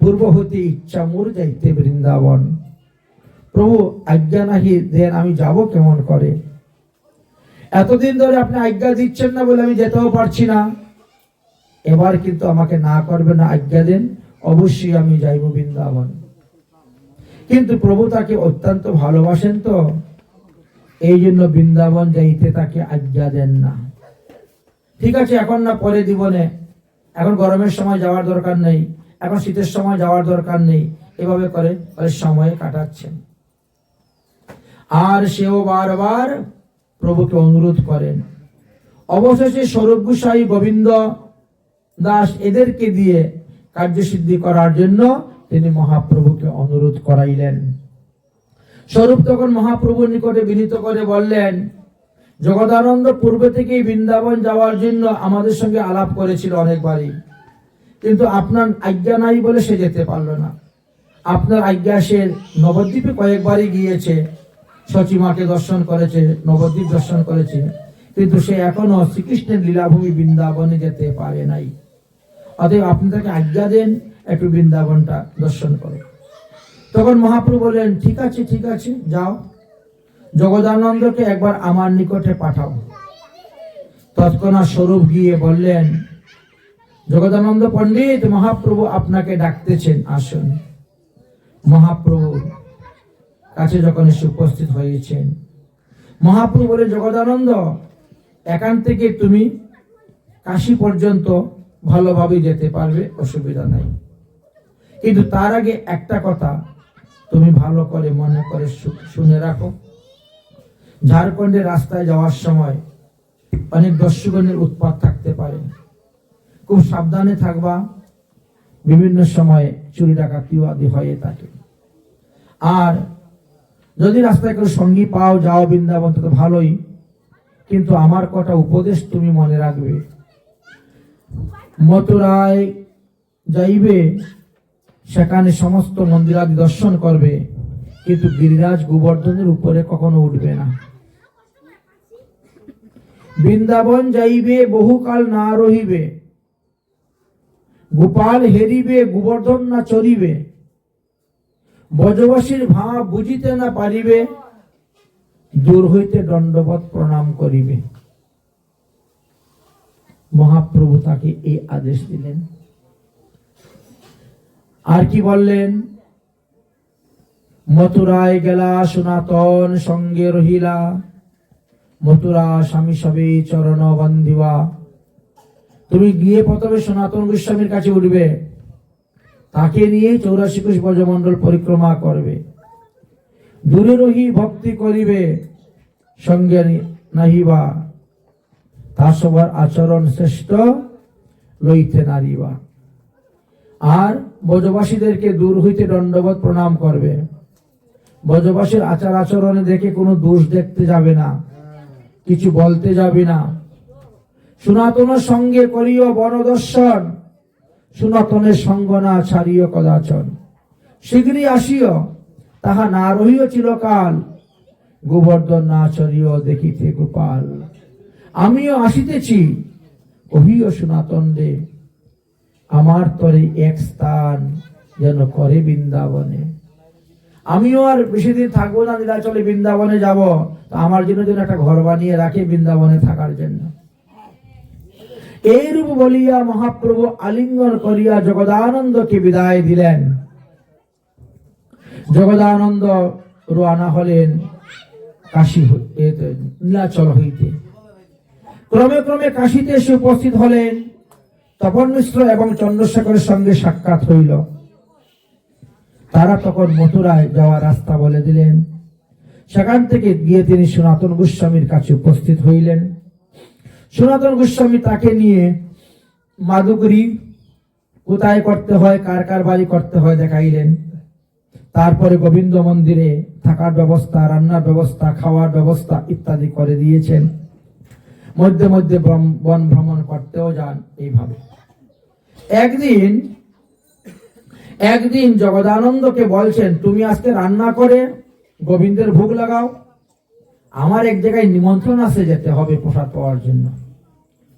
পূর্ব হতে ইচ্ছা মোর যাইতে বৃন্দাবন। প্রভু আজ্ঞা নাহি দেন, আমি যাব কেমন করে? এতদিন ধরে আপনি আজ্ঞা দিচ্ছেন না বলে আমি যেতেও পারছি না, এবার কিন্তু আমাকে না করবে না, আজ্ঞা দেন, অবশ্যই আমি যাইব বৃন্দাবন। কিন্তু প্রভু তাকে অত্যন্ত ভালোবাসেন, তো এই জন্য বৃন্দাবন যাইতে তাকে আজ্ঞা দেন না। ঠিক আছে, এখন না পরে দিবনে, এখন গরমের সময় যাওয়ার দরকার নেই, এখন শীতের সময় যাওয়ার দরকার নেই, এভাবে করে সময় কাটাচ্ছেন। আর সেও বারবার প্রভুকে অনুরোধ করেন। অবশেষে স্বরূপ গোসাই, গোবিন্দ দাস এদেরকে দিয়ে কার্যসিদ্ধি করার জন্য তিনি মহাপ্রভুকে অনুরোধ করাইলেন। স্বরূপ তখন মহাপ্রভুর নিকটে বিনীত করে বললেন, জগদানন্দ পূর্বে থেকেই বৃন্দাবন যাওয়ার জন্য আমাদের সঙ্গে আলাপ করেছিল অনেকবারই, কিন্তু আপনার আজ্ঞা নাই বলে সে যেতে পারল না। আপনার আজ্ঞা সে নবদ্বীপে কয়েকবারই গিয়েছে, সচিমাকে দর্শন করেছে, নবদ্বীপ দর্শন করেছে, কিন্তু সে এখনো শ্রীকৃষ্ণের লীলাভূমি বৃন্দাবনে যেতে পারে নাই। অতএব আপনি তাকে আজ্ঞা দেন, একটু বৃন্দাবনটা দর্শন করে। তখন মহাপ্রভু বললেন, ঠিক আছে ঠিক আছে, যাও, জগদানন্দকে একবার আমার নিকটে পাঠাও। তৎক্ষণাৎ স্বরূপ গিয়ে বললেন, জগদানন্দ পণ্ডিত, মহাপ্রভু আপনাকে ডাকতেছেন, আসুন। মহাপ্রভুর কাছে যখন এসে উপস্থিত হয়েছেন, মহাপ্রভু বলেন, জগদানন্দ, এখান থেকে তুমি কাশী পর্যন্ত ভালোভাবে যেতে পারবে, অসুবিধা নাই, কিন্তু তার আগে একটা কথা তুমি ভালো করে মনে করে শুনে রাখো। ঝাড়খণ্ডের রাস্তায় যাওয়ার সময় অনেক দস্যুগণের উৎপাত থাকতে পারে, খুব সাবধানে থাকবা। বিভিন্ন সময় চুরি ডাকাতিও আদি হয়ে থাকে। আর যদি রাস্তায় কোনো সঙ্গী পাও, যাও বৃন্দাবন, তো ভালোই, কিন্তু আমার কটা উপদেশ তুমি মনে রাখবে। মথুরায় যাইবে, সেখানে সমস্ত মন্দিরাদি দর্শন করবে, কিন্তু গিরিরাজ গোবর্ধনের উপরে কখনো উঠবে না। বৃন্দাবন যাইবে, বহুকাল না রহিবে, গোপাল হেরিবে, গোবর্ধন না চরিবে, ব্রজবাসীর ভাব বুঝিতে না পারিবে, দূর হইতে দণ্ডবৎ প্রণাম করিবে। মহাপ্রভু তাকে এই আদেশ দিলেন। আর কি বললেন? মথুরায় গেলা সনাতন সঙ্গে রহিলা, মথুরা স্বামী সবে চরণ বান্ধিবা। তুমি গিয়ে প্রথমে সনাতন গোস্বামীর কাছে উঠবে, তাকে নিয়ে 84 কোশ ব্রজমণ্ডল পরিক্রমা করবে, দূরে রহি ভক্তি করিবে, সঙ্গে নাহিবা, তার সবার আচরণ শ্রেষ্ঠ লইতে নারিবা। আর ব্রজবাসীদেরকে দূর হইতে দণ্ডবৎ প্রণাম করবে। ব্রজবাসীর আচার আচরণে দেখে কোনো দোষ দেখতে যাবে না, কিছু বলতে যাবে না। সনাতনের সঙ্গে করিও বনদর্শন, সনাতনের সঙ্গ না ছাড়িও কদাচন। শীঘ্রই আসিও, তাহা না রহিও চিরকাল, গোবর্ধন না চরিও দেখিতে গোপাল। আমিও আসিতেছি, কহিও সনাতন রে, আমার তরে এক স্থান যেন করে বৃন্দাবনে। আমিও আর বেশি দিন থাকবো না, নীলাচলে বৃন্দাবনে যাব, আমার জন্য যেন একটা ঘর বানিয়ে রাখে বৃন্দাবনে থাকার জন্য। এইরূপ বলিয়া মহাপ্রভু আলিঙ্গন করিয়া জগদানন্দকে বিদায় দিলেন। জগদানন্দ রওনা হলেন কাশী নীলাচল হইতে। ক্রমে ক্রমে কাশীতে এসে উপস্থিত হলেন। তপন মিশ্র এবং চন্দ্রশেখরের সঙ্গে সাক্ষাৎ হইল। তারা তখন মথুরায় যাওয়ার রাস্তা বলে দিলেন। সেখান থেকে গিয়ে তিনি সনাতন গোস্বামীর কাছে উপস্থিত হইলেন। সনাতন গোস্বামী তাকে নিয়ে মাদুগুরি কোথায় করতে হয়, কার কার বাড়ি করতে হয় দেখাইলেন। তারপরে গোবিন্দ মন্দিরে থাকার ব্যবস্থা, রান্নার ব্যবস্থা, খাওয়ার ব্যবস্থা ইত্যাদি করে দিয়েছেন। মধ্যে মধ্যে বন ভ্রমণ করতেও যান এইভাবে। একদিন জগদানন্দকে বলছেন, তুমি আজকে রান্না করে গোবিন্দের ভোগ লাগাও, আমার এক জায়গায় নিমন্ত্রণ আছে, যেতে হবে প্রসাদ পাওয়ার জন্য।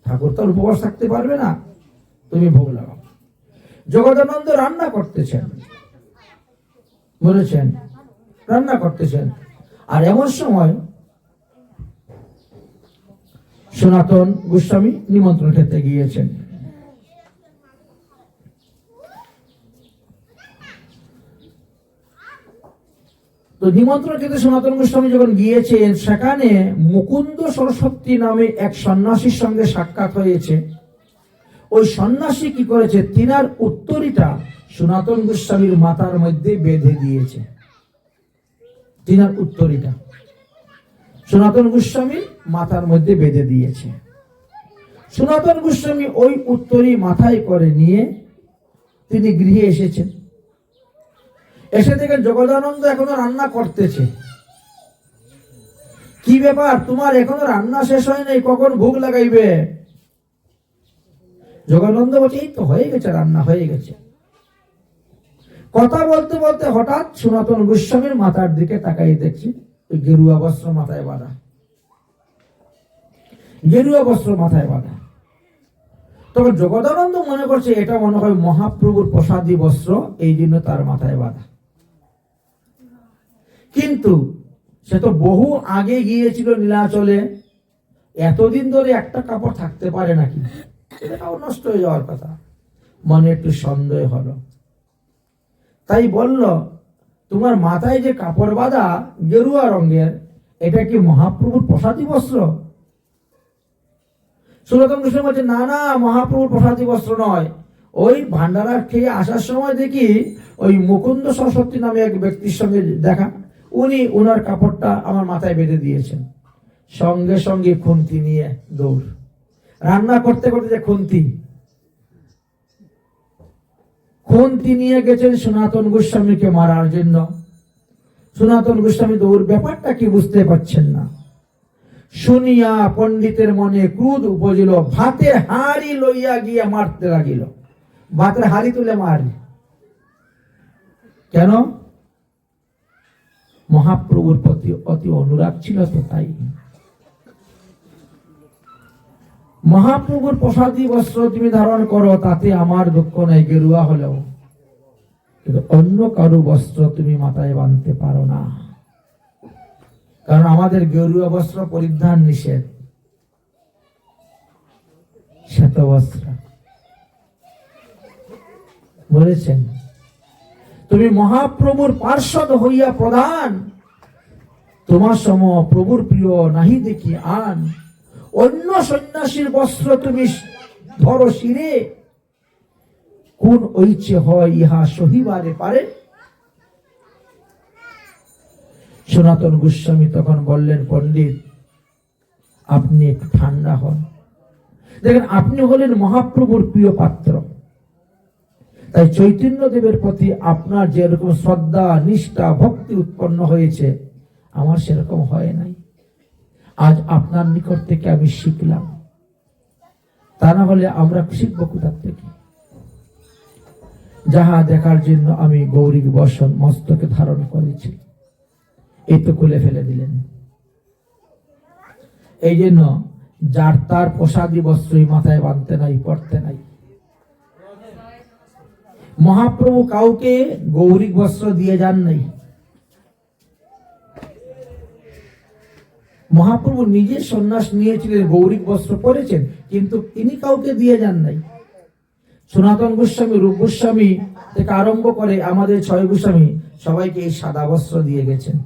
ঠাকুর তো উপবাস থাকতে পারবে না, তুমি ভোগ লাগাও। জগদানন্দ রান্না করতেছেন, বলেছেন রান্না করতেছেন, আর এমন সময় সনাতন গোস্বামী নিমন্ত্রণ খেতে গিয়েছেন। তো নিমন্ত্রণ খেতে সনাতন গোস্বামী যখন গিয়েছেন, সেখানে মুকুন্দ সরস্বতী নামে এক সন্ন্যাসীর সঙ্গে সাক্ষাৎ হয়েছে। ওই সন্ন্যাসী কি করেছে, তিনার উত্তরীটা সনাতন গোস্বামীর মাথার মধ্যে বেঁধে দিয়েছে। তিনার উত্তরীটা সনাতন গোস্বামীর মাথার মধ্যে বেঁধে দিয়েছে। সনাতন গোস্বামী ওই উত্তরী মাথায় করে নিয়ে তিনি গৃহে এসেছেন। এসে দেখেন জগদানন্দ এখনো রান্না করতেছে। কি ব্যাপার, তোমার এখনো রান্না শেষ হয় নাই, কখন ভোগ লাগাইবে? জগদানন্দ বলছে, এই তো হয়ে গেছে, রান্না হয়ে গেছে। কথা বলতে বলতে হঠাৎ সনাতন গোস্বামীর মাথার দিকে তাকাই দেখছি ওই গেরুয়া বস্ত্র মাথায় বাঁধা, গেরুয়া বস্ত্র মাথায় বাঁধা। তখন জগদানন্দ মনে করছে এটা মনে হয় মহাপ্রভুর প্রসাদী বস্ত্র, এই জন্য তার মাথায় বাঁধা। কিন্তু সে তো বহু আগে গিয়েছিল নীলাচলে, এতদিন ধরে একটা কাপড় থাকতে পারে নাকি? এটাও নষ্ট হয়ে যাওয়ার কথা। মনে একটু সন্দেহ হলো, তাই বলল, তোমার মাথায় যে কাপড় বাঁধা গেরুয়া রঙের, এটা কি মহাপ্রভুর প্রসাদী বস্ত্র? সনাতন গোস্বামী বলছে, না না, মহাপ্রভুর প্রসাদী বস্ত্র নয়। ওই ভান্ডারা খেয়ে আসার সময় দেখি ওই মুকুন্দ সরস্বতী নামে এক ব্যক্তির সঙ্গে দেখা, উনি ওনার কাপড়টা আমার মাথায় বেঁধে দিয়েছেন। সঙ্গে সঙ্গে খুন্তি নিয়ে দৌড়। রান্না করতে করতে যে খুন্তি নিয়ে গেছেন সনাতন গোস্বামীকে মারার জন্য। সনাতন গোস্বামী দৌড়, ব্যাপারটা কি বুঝতে পারছেন না। শুনিয়া পণ্ডিতের মনে ক্রোধ উপজিল, ভাতের হাড়ি লইয়া গিয়া মারতে লাগিল। ভাতের হাড়ি তুলে মারি কেন? মহাপ্রভুর প্রতি অতি অনুরাগ ছিল তো, তাই। মহাপ্রভুর প্রসাদী বস্ত্র তুমি ধারণ করো, তাতে আমার দুঃখ নেই, গেরুয়া হলেও, কিন্তু অন্য কারো বস্ত্র তুমি মাথায় বাঁধতে পারো না, কারণ আমাদের গেরুয়া বস্ত্র পরিধান নিষেধ। শ্বেত বস্ত্র বলেছেন, তুমি মহাপ্রভুর পার্ষদ হইয়া প্রধান, তোমার সম প্রভুর প্রিয় নাহি দেখি আন। অন্য সন্ন্যাসীর বস্ত্র তুমি ধরো শিরে, কোন ঐচ্ছে হয় ইহা সহিবারে পারে? সনাতন গোস্বামী তখন বললেন, পণ্ডিত আপনি একটু ঠান্ডা হন। দেখেন, আপনি হলেন মহাপ্রভুর প্রিয় পাত্র, তাই চৈতন্য দেবের প্রতি আপনার যেরকম শ্রদ্ধা, নিষ্ঠা, ভক্তি উৎপন্ন হয়েছে, আমার সেরকম হয় নাই। আজ আপনার নিকট থেকে আমি শিখলাম, তা না হলে আমরা শিখবো কোথা থেকে? যাহা দেখার জন্য আমি গৌরী বসন মস্তকে ধারণ করেছি, এই তো খুলে ফেলে দিলেন। এই জন্য যার তার প্রসাদী বস্ত্রই মাথায় বাঁধতে নাই, পড়তে নাই। মহাপ্রভু কাউকে গৌরী বস্ত্র দিয়ে যান নাই। মহাপ্রভু নিজে সন্ন্যাস নিয়েছিলেন, গৌরী বস্ত্র পরেছেন, কিন্তু তিনি কাউকে দিয়ে যান নাই। সনাতন গোস্বামী, রূপ গোস্বামী থেকে আরম্ভ করে আমাদের 6 গোস্বামী সবাইকে এই সাদা বস্ত্র দিয়ে গেছেন।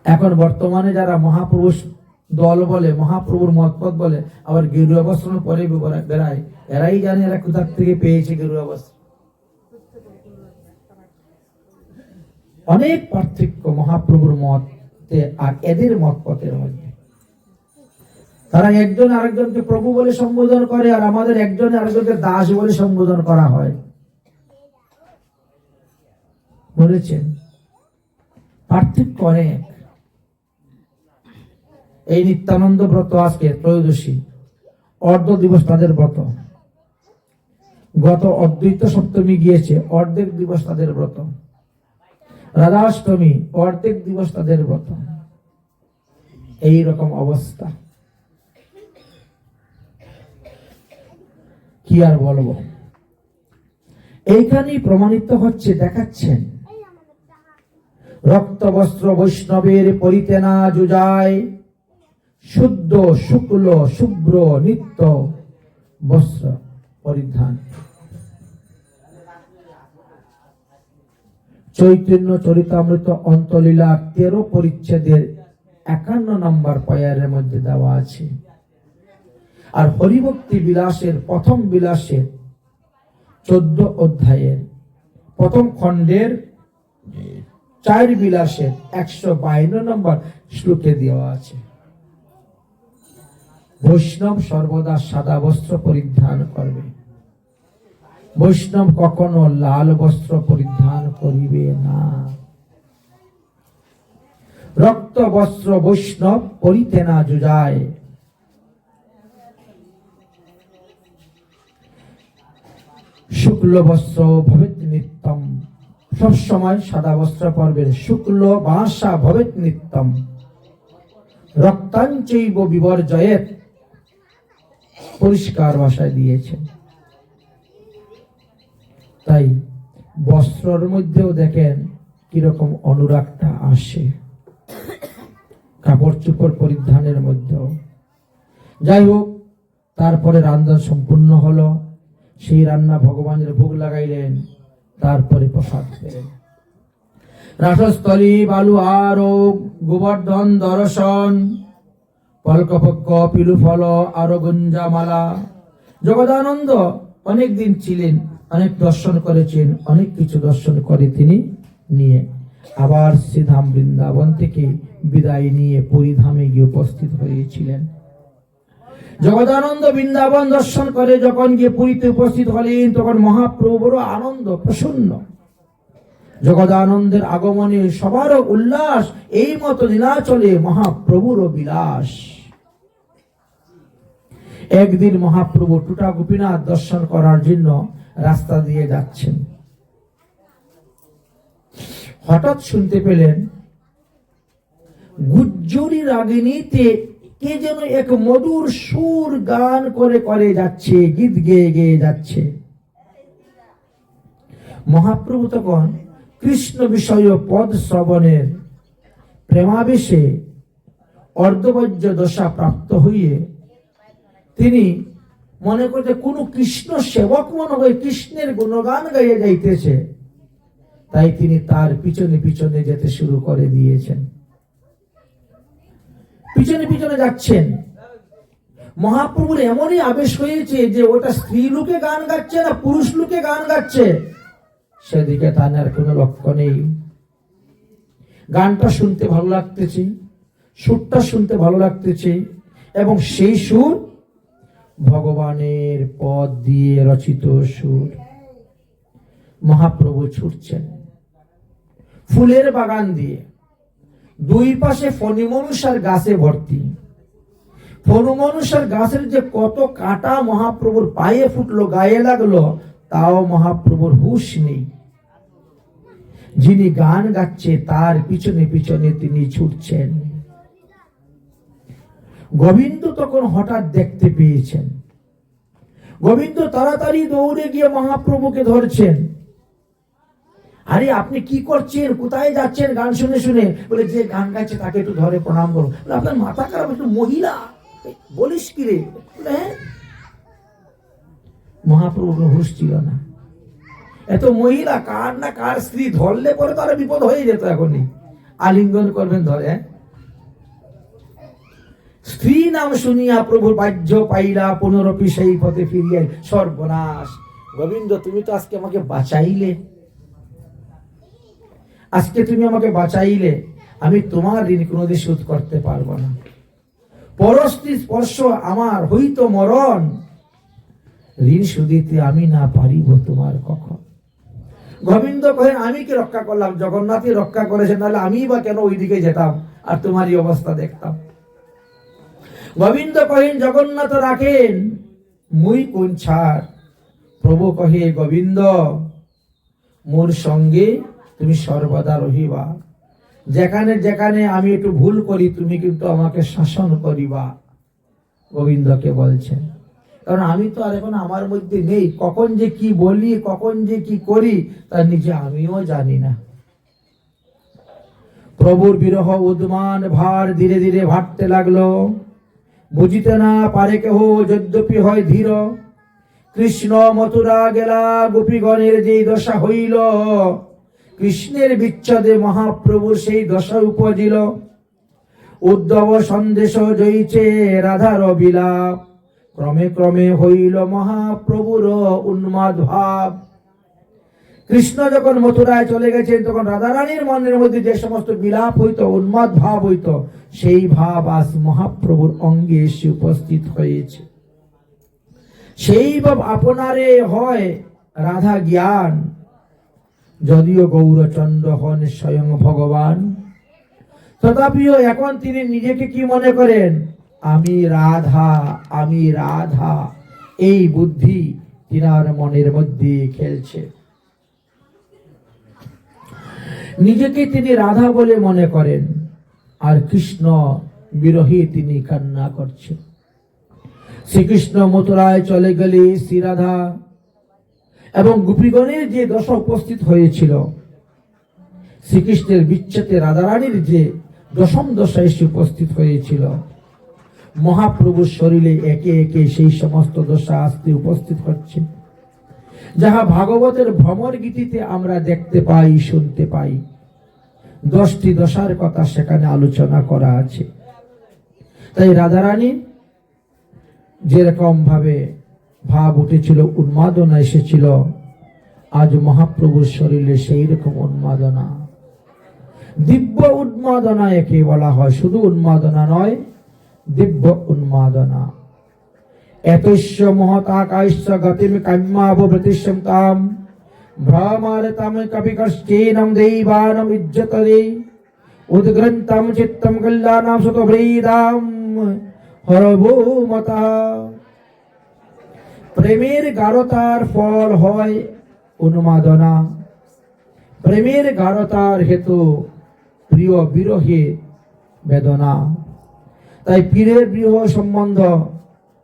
এখন বর্তমানে যারা মহাপ্রভু দল বলে, মহাপ্রভুর মতপথ বলে, আবার গেরুয়া বস্ত্র পরে বেড়ায়, এরাই জানে এরা কোথা থেকে পেয়েছে গেরুয়া বস্ত্র। অনেক পার্থক্য মহাপ্রভুর মতে আর এদের মতপথের মধ্যে। তারা একজন আরেকজনকে প্রভু বলে সম্বোধন করে, আর আমাদের একজন আরেকজনকে দাস বলে সম্বোধন করা হয়। বলেছেন পার্থক্য অনেক। এই নিত্যানন্দ ব্রত আজকে ত্রয়োদশী, অর্ধ দিবস তাদের ব্রত। গত অদ্বৈত সপ্তমী গিয়েছে, অর্ধেক দিবস তাদের ব্রত। রাধাষ্টমী অর্ধেক দিবস তাদের ব্রত। এই রকম অবস্থা, কি আর বলবো। এইখানেই প্রমাণিত হচ্ছে, দেখাচ্ছেন রক্ত বস্ত্র বৈষ্ণবের পরিতে না যুজায়, শুদ্ধ শুক্ল শুভ্র নিত্য বস্ত্র পরিধান। চৈতন্য চরিতামৃত অন্তলীলা 13 পরিচ্ছেদের 51 নম্বর পয়ারের মধ্যে দেওয়া আছে। আর হরিভক্তি বিলাসের প্রথম বিলাসের 14 অধ্যায়ের প্রথম খণ্ডের 4 বিলাসের 152 নম্বর শ্লোকে দেওয়া আছে, বৈষ্ণব সর্বদা সাদা বস্ত্র পরিধান করবে, বৈষ্ণব কখনো লাল বস্ত্র পরিধান করিবে না। রক্ত বস্ত্র বৈষ্ণব পরিতে না যুজায়, শুক্ল বস্ত্র ভবেত নিত্যম, সব সময় সাদা বস্ত্র পরবেন, শুক্ল ভাষা ভবেত নিত্যম, রক্তাঞ্চৈব বিবর্জয়েত, পরিষ্কার ভাষায় দিয়েছেন। তাই বস্ত্রের মধ্যেও দেখেন কিরকম অনুরাগটা আসে, কাপড় চোপড় পরিধানের মধ্যেও। যাই হোক, তারপরে রান্না সম্পূর্ণ হলো, সেই রান্না ভগবানের ভোগ লাগাইলেন, তারপরে প্রসাদ পেলেন। রাসস্থলী বালু আরো গোবর্ধন দর্শন, পল্কপক্ষ পিলু ফল আরো গুঞ্জামালা। জগদানন্দ অনেক দিন ছিলেন, অনেক দর্শন করেছেন, অনেক কিছু দর্শন করে তিনি নিয়ে আবার শ্রীধাম বৃন্দাবন থেকে বিদায় নিয়ে পুরীধামে গিয়ে উপস্থিত হয়েছিলেন। জগদানন্দ বৃন্দাবন দর্শন করে যখন গিয়ে পুরীতে উপস্থিত হলেন, তখন মহাপ্রভু বড় আনন্দ প্রসন্ন। জগদানন্দের আগমনে সবার উল্লাস, এই মতো লীলাচলে মহাপ্রভুর বিলাস। একদিন মহাপ্রভু টুটা গোপীনাথ দর্শন করার জন্য রাস্তা দিয়ে যাচ্ছেন, হঠাৎ শুনতে পেলেন গুজ্জরী রাগিনীতে কে যেন এক মধুর সুর গান করে করে যাচ্ছে, গীত গেয়ে গেয়ে যাচ্ছে। মহাপ্রভু তখন কৃষ্ণ বিষয় পদ শ্রবণের প্রেমাবেশে অর্ধবজ্র দশা প্রাপ্ত হইয়ে তিনি মনে করতে কোন কৃষ্ণ সেবক মনে হয় কৃষ্ণের গুণগান গাইয়ে যাইতেছে, তাই তিনি তার পিছনে পিছনে যেতে শুরু করে দিয়েছেন। পিছনে পিছনে যাচ্ছেন। মহাপ্রভুর এমনই আবেশ হয়েছে যে ওটা স্ত্রী লোকে গান গাচ্ছে না পুরুষ লোকে গান গাচ্ছে, সেদিকে তার কোনো লক্ষ্য নেই। গানটা শুনতে ভালো লাগতেছে, সুরটা শুনতে ভালো লাগতেছে, এবং সেই সুর ভগবানের পদ দিয়ে রচিত সুর। মহাপ্রভু ছুটছেন ফুলের বাগান দিয়ে, দুই পাশে ফণিমনুষার গাছে ভর্তি। ফণিমনুষার গাছের যে কত কাঁটা মহাপ্রভুর পায়ে ফুটলো, গায়ে লাগলো, তাও মহাপ্রভুর হুঁশ নেই। যিনি গান গাচ্ছে তার পিছনে পিছনে তিনি ছুটছেন। গোবিন্দ তখন হঠাৎ দেখতে পেয়েছেন। গোবিন্দ তাড়াতাড়ি দৌড়ে গিয়ে মহাপ্রভুকে ধরছেন। আরে আপনি কি করছেন, কোথায় যাচ্ছেন গান শুনে শুনে? বলে যে গান গাচ্ছে তাকে একটু ধরে প্রণাম করো। আপনার মাথা খারাপ, একটু মহিলা বলিস কি রে? মহাপ্রভুর হুঁশ ছিল না। এত মহিলা কার না কার স্ত্রী, ধরলে পরে তারা বিপদ হয়ে যেত। এখনই আলিঙ্গন করবেন ধরে। স্ত্রী নাম শুনিয়া প্রভুর বাহ্য পাইলা, পুনরপি সেই পথে ফিরিয়া সর্বনাশ। গোবিন্দ তুমি তো আজকে আমাকে বাঁচাইলে, আজকে তুমি আমাকে বাঁচাইলে, আমি তোমার ঋণ কোনোদিন শোধ করতে পারবো না। পরস্ত্রী স্পর্শ আমার হইত মরণ, ঋণ শুধিতে আমি না পারিব তোমার কখন। গোবিন্দ কহেন আমি কি রক্ষা করলাম, জগন্নাথই রক্ষা করেছেন, নাহলে আমি বা কেন ওইদিকে যেতাম আর তোমারই অবস্থা দেখতাম। গোবিন্দ কহেন জগন্নাথ রাখেন মুই কোন ছাড়। প্রভু কহে গোবিন্দ মোর সঙ্গে তুমি সর্বদা রহিবা, যেখানে যেখানে আমি একটু ভুল করি তুমি কিন্তু আমাকে শাসন করিবা। গোবিন্দকে বলছেন, কারণ আমি তো আর এখন আমার মধ্যে নেই, কখন যে কি বলি কখন যে কি করি তার নিজে আমিও জানি না। প্রভুর বিরহ উদ্মান ভার ধীরে ধীরে ভাটতে লাগলো, বুঝিতে না পারে কেহ যদ্যপি হয় ধীর। কৃষ্ণ মথুরা গেলা গোপীগণের যেই দশা হইল, কৃষ্ণের বিচ্ছেদে মহাপ্রভুর সেই দশা উপজিল। উদ্ধব সন্দেশ জয়িছে রাধার বিলাপ, ক্রমে ক্রমে হইল মহাপ্রভুর উন্মাদ ভাব। কৃষ্ণ যখন মথুরায় চলে গেছেন তখন রাধারানীর মনের মধ্যে যে সমস্ত বিলাপ হইতো, উন্মাদ ভাব হইতো, সেই ভাব আজ মহাপ্রভুর অঙ্গে এসে উপস্থিত হয়েছে। সেই ভাব আপনারে হয় রাধা জ্ঞান, যদিও গৌরচন্দ্র হন স্বয়ং ভগবান। তথাপিও এখন তিনি নিজেকে কি মনে করেন, আমি রাধা আমি রাধা, এই বুদ্ধি তিনার মনের মধ্যে খেলছে। নিজেকে তিনি রাধা বলে মনে করেন, আর কৃষ্ণ বিরহী তিনি কান্না করছেন। শ্রীকৃষ্ণ মথুরায় চলে গেলে শ্রী রাধা এবং গোপীগণের যে দশা উপস্থিত হয়েছিল, শ্রীকৃষ্ণের বিচ্ছেদে রাধারানীর যে দশম দশা এসে উপস্থিত হয়েছিল, মহাপ্রভুর শরীরে একে একে সেই সমস্ত দশা আসতে উপস্থিত হচ্ছে, যাহা ভাগবতের ভ্রমর গীতিতে আমরা দেখতে পাই শুনতে পাই। 10টি দশার কথা সেখানে আলোচনা করা আছে। তাই রাধারানী যেরকম ভাবে ভাব উঠেছিল, উন্মাদনা এসেছিল, আজ মহাপ্রভুর শরীরে সেই রকম উন্মাদনা, দিব্য উন্মাদনা একে বলা হয়। শুধু উন্মাদনা নয়, দিব্য উন্মাদনা। এতস্য মহতাকাশ্য গতিম কাম্যাবৃতিষ্যম তাম ভ্রমারতাম কপিকশ্চেনম দৈবানম ইজ্জতরে উদ্গ্রন্থম চিত্তম কল্যাণাম সুতভ্রীদাম হরভূমতঃ। প্রেমের গাঢ়তার ফল হয় উন্মাদনা, প্রেমের গাঢ়তার হেতু প্রিয় বিরহে বেদনা। তাই পীরের বিরহ সম্বন্ধ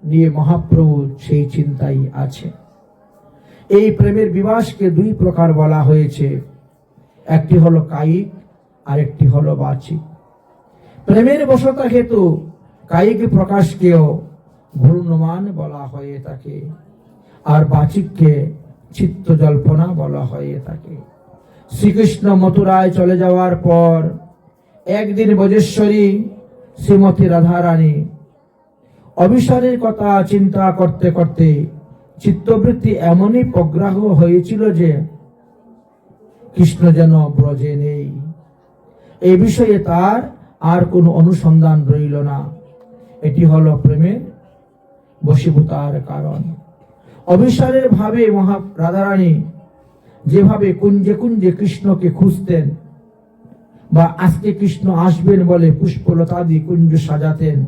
নিয়ে মহাপ্রভু সেই চিন্তাই আছে। এই প্রেমের বিবাসকে 2 প্রকার বলা হয়েছে, একটি হলো কায়িক আর একটি হলো বাচিক। প্রেমের বশতা হেতু কায়িক প্রকাশকেও ঘূর্ণমান বলা হয়ে থাকে, আর বাচিককে চিত্ত জল্পনা বলা হয়ে থাকে। শ্রীকৃষ্ণ মথুরায় চলে যাওয়ার পর একদিন ব্রজেশ্বরী শ্রীমতী রাধারানী অবিসারের কথা চিন্তা করতে করতে চিত্তবৃত্তি এমনই প্রগ্রাহ হয়েছিল যে কৃষ্ণ যেন ব্রজে নেই, এই বিষয়ে তার আর কোনো অনুসন্ধান রইল না। এটি হলো প্রেমের বশীভূতার কারণ। অবিসারের ভাবে রাধারানী যেভাবে কুঞ্জে কুঞ্জে কৃষ্ণকে খুঁজতেন, বা আজকে কৃষ্ণ আসবেন বলে পুষ্পলতা দিয়ে কুঞ্জ সাজাতেন,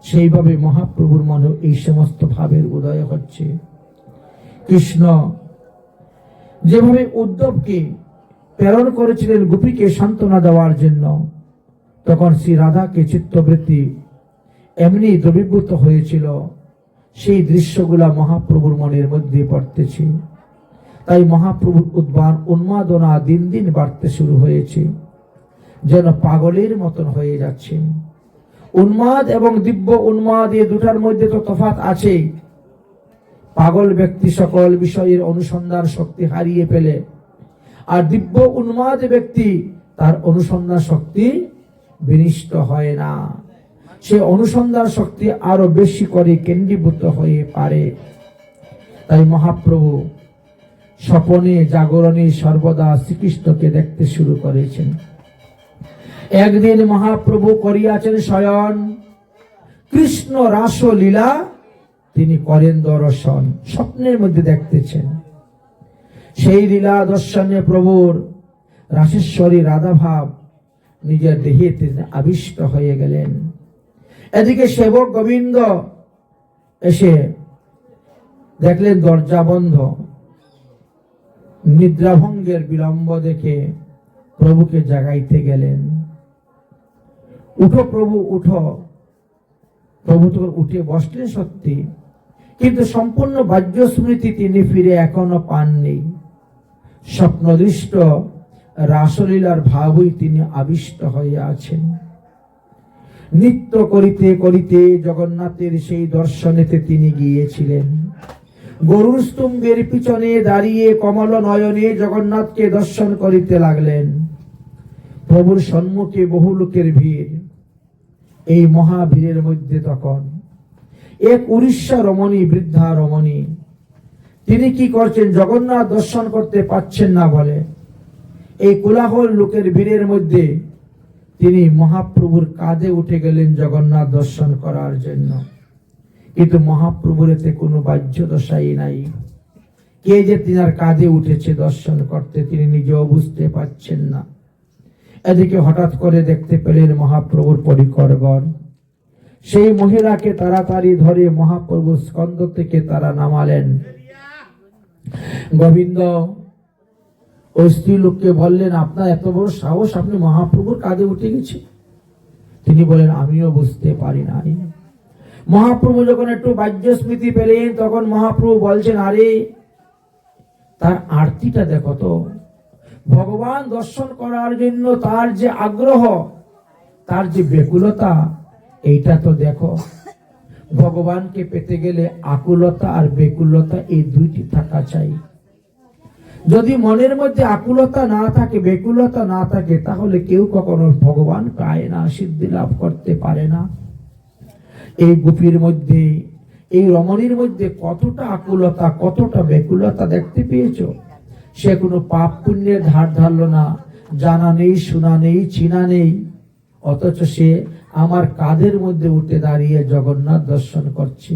সেইভাবে মহাপ্রভুর মনে এই সমস্ত ভাবের উদয় হচ্ছে। কৃষ্ণ যেভাবে উদ্ধবকে প্রেরণ করেছিলেন গোপীকে সান্ত্বনা দেওয়ার জন্য, তখন শ্রী রাধাকে চিত্তবৃত্তি এমনি দ্রবীভূত হয়েছিল, সেই দৃশ্যগুলা মহাপ্রভুর মনের মধ্যে পড়তেছে। তাই মহাপ্রভুর উন্মাদনা দিন দিন বাড়তে শুরু হয়েছে, যেন পাগলের মতন হয়ে যাচ্ছেন। উন্মাদ এবং দিব্য উন্মাদ এই দুটার মধ্যে তো তফাৎ আছে। পাগল ব্যক্তি সকল বিষয়ের অনুসন্ধান শক্তি হারিয়ে ফেলে, আর দিব্য উন্মাদ ব্যক্তি তার অনুসন্ধান শক্তি বিনষ্ট হয় না, সে অনুসন্ধান শক্তি আরো বেশি করে কেন্দ্রীভূত হয়ে পারে। তাই মহাপ্রভু স্বপনে জাগরণে সর্বদা শ্রীকৃষ্ণকে দেখতে শুরু করেছেন। একদিন মহাপ্রভু করিয়াছেন শয়ন, কৃষ্ণ রাসলীলা তিনি করেন দর্শন, স্বপ্নের মধ্যে দেখতেছেন। সেই লীলা দর্শনে প্রভুর রাসেশ্বরী রাধাভাব নিজের দেহে তিনি আবিষ্ট হয়ে গেলেন। এদিকে সেবক গোবিন্দ এসে দেখলেন দরজা বন্ধ। নিদ্রাভঙ্গের বিলম্ব দেখে প্রভুকে জাগাইতে গেলেন। উঠো প্রভু উঠো। প্রভু তো উঠে বসলেন সত্যি, কিন্তু সম্পূর্ণ বাহ্য স্মৃতি তিনি ফিরে এখনো পাননি। স্বপ্নদৃষ্ট রাসলীলার ভাবই তিনি আবিষ্ট হয়ে আছেন। নৃত্য করিতে করিতে জগন্নাথের সেই দর্শনেতে তিনি গিয়েছিলেন। গরুর স্তম্ভের পিছনে দাঁড়িয়ে কমল নয়নে জগন্নাথকে দর্শন করিতে লাগলেন। প্রভুর সম্মুখে বহু লোকের ভিড়। এই মহাভিড়ের মধ্যে তখন এক উড়িষ্যা রমণী, বৃদ্ধা রমণী, তিনি কি করছেন, জগন্নাথ দর্শন করতে পাচ্ছেন না বলে এই কোলাহল লোকের ভিড়ের মধ্যে তিনি মহাপ্রভুর কাঁধে উঠে গেলেন জগন্নাথ দর্শন করার জন্য। কিন্তু মহাপ্রভুর এতে কোনো বাহ্য দশাই নাই। কে যে তিনার কাঁধে উঠেছে দর্শন করতে তিনি নিজেও বুঝতে পারছেন না। এদিকে হঠাৎ করে দেখতে পেলেন মহাপ্রভুর পরিকরগণ। সেই মহিলাকে তাড়াতাড়ি ধরে মহাপ্রভুর স্কন্ধ থেকে তারা নামালেন। গোবিন্দ ওই স্ত্রী লোককে বললেন, আপনার এত বড় সাহস, আপনি মহাপ্রভুর কাঁধে উঠে গেছে? তিনি বলেন, আমিও বুঝতে পারি নাই। মহাপ্রভু যখন একটু বাহ্য স্মৃতি পেলেন তখন মহাপ্রভু বলছেন, আরে তার আরতিটা দেখো তো, ভগবান দর্শন করার জন্য তার যে আগ্রহ, তার যে ব্যাকুলতা, এইটা তো দেখো। ভগবানকে পেতে গেলে আকুলতা আর ব্যাকুলতা এই দুইটি থাকা চাই। যদি মনের মধ্যে আকুলতা না থাকে, ব্যাকুলতা না থাকে, তাহলে কেউ কখনো ভগবান পায় না, সিদ্ধি লাভ করতে পারে না। এই গোপীর মধ্যে, এই রমণীর মধ্যে কতটা আকুলতা, কতটা ব্যাকুলতা দেখতে পেয়েছ। সে কোনো পাপ পুণ্যের ধার ধারল না, জানা নেই, শোনা নেই, চিনা নেই, অথচ সে আমার কাঁধের মধ্যে উঠে দাঁড়িয়ে জগন্নাথ দর্শন করছে।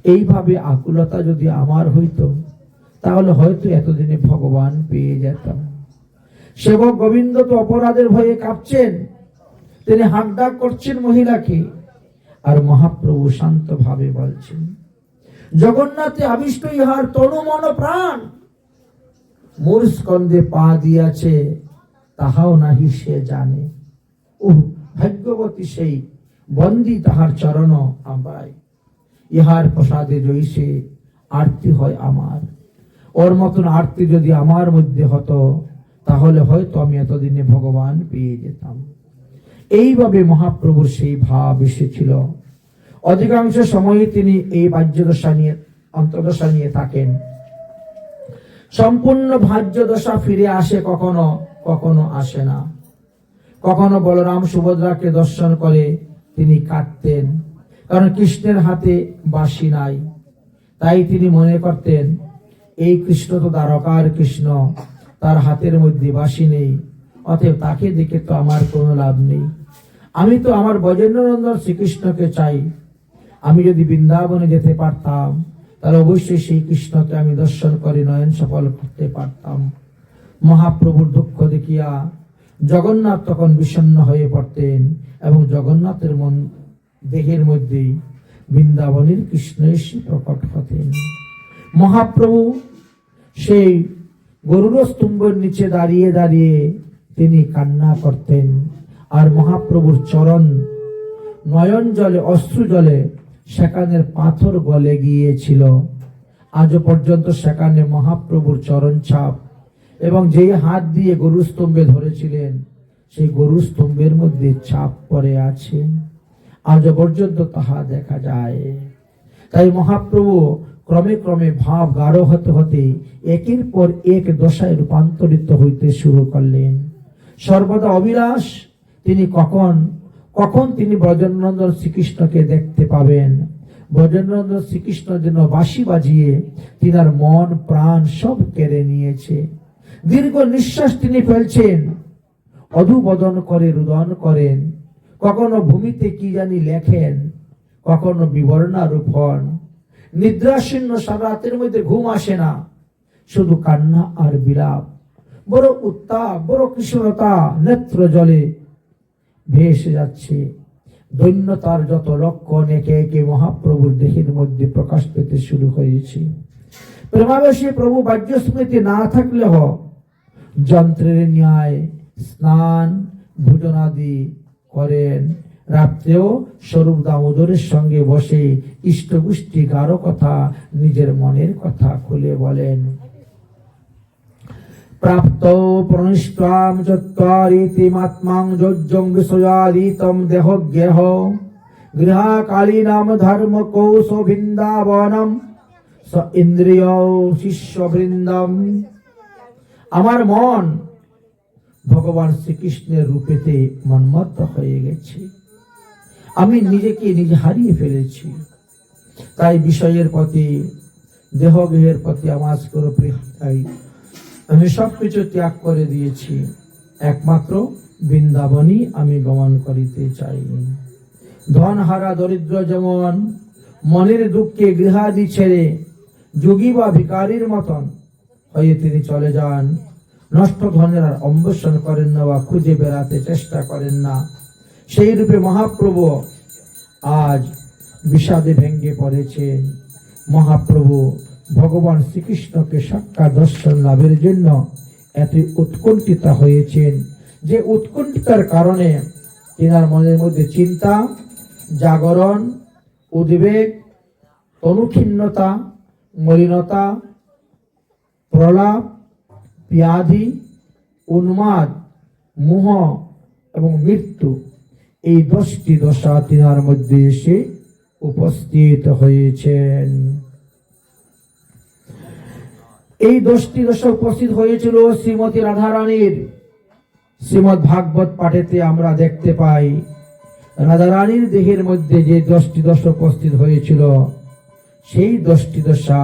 এইভাবে আকুলতা যদি আমার হইতো তাহলে হয়তো এতদিনে ভগবান পেয়ে যেতাম। সেবক গোবিন্দ তো অপরাধের ভয়ে কাঁপছেন, তিনি হাঁকডাক করছেন মহিলাকে। আর মহাপ্রভু শান্ত ভাবে বলছেন, জগন্নাথে আবিষ্ট ইহার তনু মন প্রাণ, মোর স্কন্ধে পা দিয়াছে তাহাও নাহি সে জানে। ভাগ্যবতী সেই বন্দী তাহার চরণ আমায়, ইহার প্রসাদে জয়সে আরতি হয় আমার। ওর মতন আরতি যদি আমার মধ্যে হতো তাহলে হয়তো আমি এতদিনে ভগবান পেয়ে যেতাম। এইভাবে মহাপ্রভুর সেই ভাব এসেছিল। অধিকাংশ সময় তিনি এই বাহ্যদশা নিয়ে, অন্তর্দশা নিয়ে থাকেন। সম্পূর্ণ বাহ্যদশা ফিরে আসে কখনো, কখনো আসে না। কখনো বলরাম সুভদ্রাকে দর্শন করে তিনি কাঁদতেন, কারণ কৃষ্ণের হাতে বাঁশি নাই। তাই তিনি মনে করতেন, এই কৃষ্ণ তো দ্বারকার কৃষ্ণ, তার হাতের মধ্যে বাঁশি নেই, অতএব তাকে দেখে তো আমার কোনো লাভ নেই। আমি তো আমার ব্রজেন্দ্রনন্দন শ্রীকৃষ্ণকে চাই। আমি যদি বৃন্দাবনে যেতে পারতাম তাহলে অবশ্যই সেই কৃষ্ণকে আমি দর্শন করে নয়ন সফল করতে পারতাম। মহাপ্রভুর দুঃখ দেখিয়া জগন্নাথ তখন বিষণ্ণ হয়ে পড়তেন এবং জগন্নাথের মন দেহের মধ্যেই বৃন্দাবনের কৃষ্ণ এসে প্রকট হতেন। মহাপ্রভু সেই গরুড় স্তম্ভের নিচে দাঁড়িয়ে দাঁড়িয়ে তিনি কান্না করতেন। আর মহাপ্রভুর চরণ নয়ন জলে, অশ্রু জলে সেখানের পাথর গলে গিয়েছিল। আজও পর্যন্ত সেখানে মহাপ্রভুর চরণ ছাপ, এবং যেই হাত দিয়ে গরুর স্তম্ভে ধরেছিলেন সেই গরুর স্তম্ভের মধ্যে ছাপ পড়ে আছে, আজও পর্যন্ত তাহা দেখা যায়। তাই মহাপ্রভু ক্রমে ক্রমে ভাব গাঢ় হতে হতে একের পর এক দশায় রূপান্তরিত হইতে শুরু করলেন। সর্বদা অবিলাস তিনি কখন তিনি ব্রজেন্দ্রনন্দন শ্রীকৃষ্ণকে দেখতে পাবেন। ব্রজেন্দ্রনন্দন শ্রীকৃষ্ণ যেন বাঁশি বাজিয়ে তিনার মন প্রাণ সব কেড়ে নিয়েছে। দীর্ঘ নিঃশ্বাস তিনি ফেলছেন, অধুবদন করে রুদন করেন, কখনো ভূমিতে কি জানি লেখেন, কখনো বিবর্ণারূপ হন। নিদ্রাশীর্ণ সারা রাতের মধ্যে ঘুম আসে না, শুধু কান্না আর বিলাপ। বড় উত্তাপ, বড় কৃষ্ণতা নেত্র জলে ভেসে যাচ্ছে। দৈন্যতার যত লক্ষণ একে একে মহাপ্রভুর দেহের মধ্যে প্রকাশ পেতে শুরু হয়েছে। প্রেমাবেশে প্রভু বাহ্য স্মৃতি না থাকলেও যন্ত্রের ন্যায় স্নান ভোজনাদি করেন। রাত্রেও স্বরূপ দামোদরের সঙ্গে বসে ইষ্টগুষ্টি কারো কথা, নিজের মনের কথা খুলে বলেন। প্রাপ্ত প্রনিষ্টাম চত্বারিতিমাত্মাং যোজ্যং বিষয়াদিতম দেহজ্ঞেহ গৃহকালীনাম ধর্ম কৌশ বৃন্দাবনম স ইন্দ্রিয় শিষ্যবৃন্দম। আমার মন ভগবান শ্রীকৃষ্ণের রূপেতে মন্মত্ত হয়ে গেছে, আমি নিজেকে নিজে হারিয়ে ফেলেছি। তাই বিষয়ের প্রতি, দেহগৃহের প্রতি আমার কোনো প্রিয় নাই। আমি সবকিছু ত্যাগ করে দিয়েছি, একমাত্র বৃন্দাবনই আমি গমন করিতে চাই। ধন হারা দরিদ্র যেমন মনের দুঃখে গৃহাদি ছেড়ে যোগী বা ভিকারীর মতন হয়ে তিনি চলে যান, নষ্ট ধনের আর অন্বেষণ করেন না বা খুঁজে বেড়াতে চেষ্টা করেন না, সেই রূপে মহাপ্রভু আজ বিষাদে ভেঙ্গে পড়েছেন। মহাপ্রভু ভগবান শ্রীকৃষ্ণকে সাক্ষাৎ দর্শন লাভের জন্য এত উৎকণ্ঠিত হয়েছেন যে উৎকণ্ঠিতার কারণে তিনার মনের মধ্যে চিন্তা, জাগরণ, উদ্বেগ, অনুক্ষিন্নতা, মলিনতা, প্রলাপ, ব্যাধি, উন্মাদ, মোহ এবং মৃত্যু, এই 10টি দশা তিনার মধ্যে এসে উপস্থিত হয়েছেন। এই 10টি দশা উপস্থিত হয়েছিল শ্রীমতী রাধারানীর। শ্রীমৎ ভাগবত পাঠেতে আমরা দেখতে পাই রাধারানীর দেহের মধ্যে যে 10টি দশা উপস্থিত হয়েছিল, সেই 10টি দশা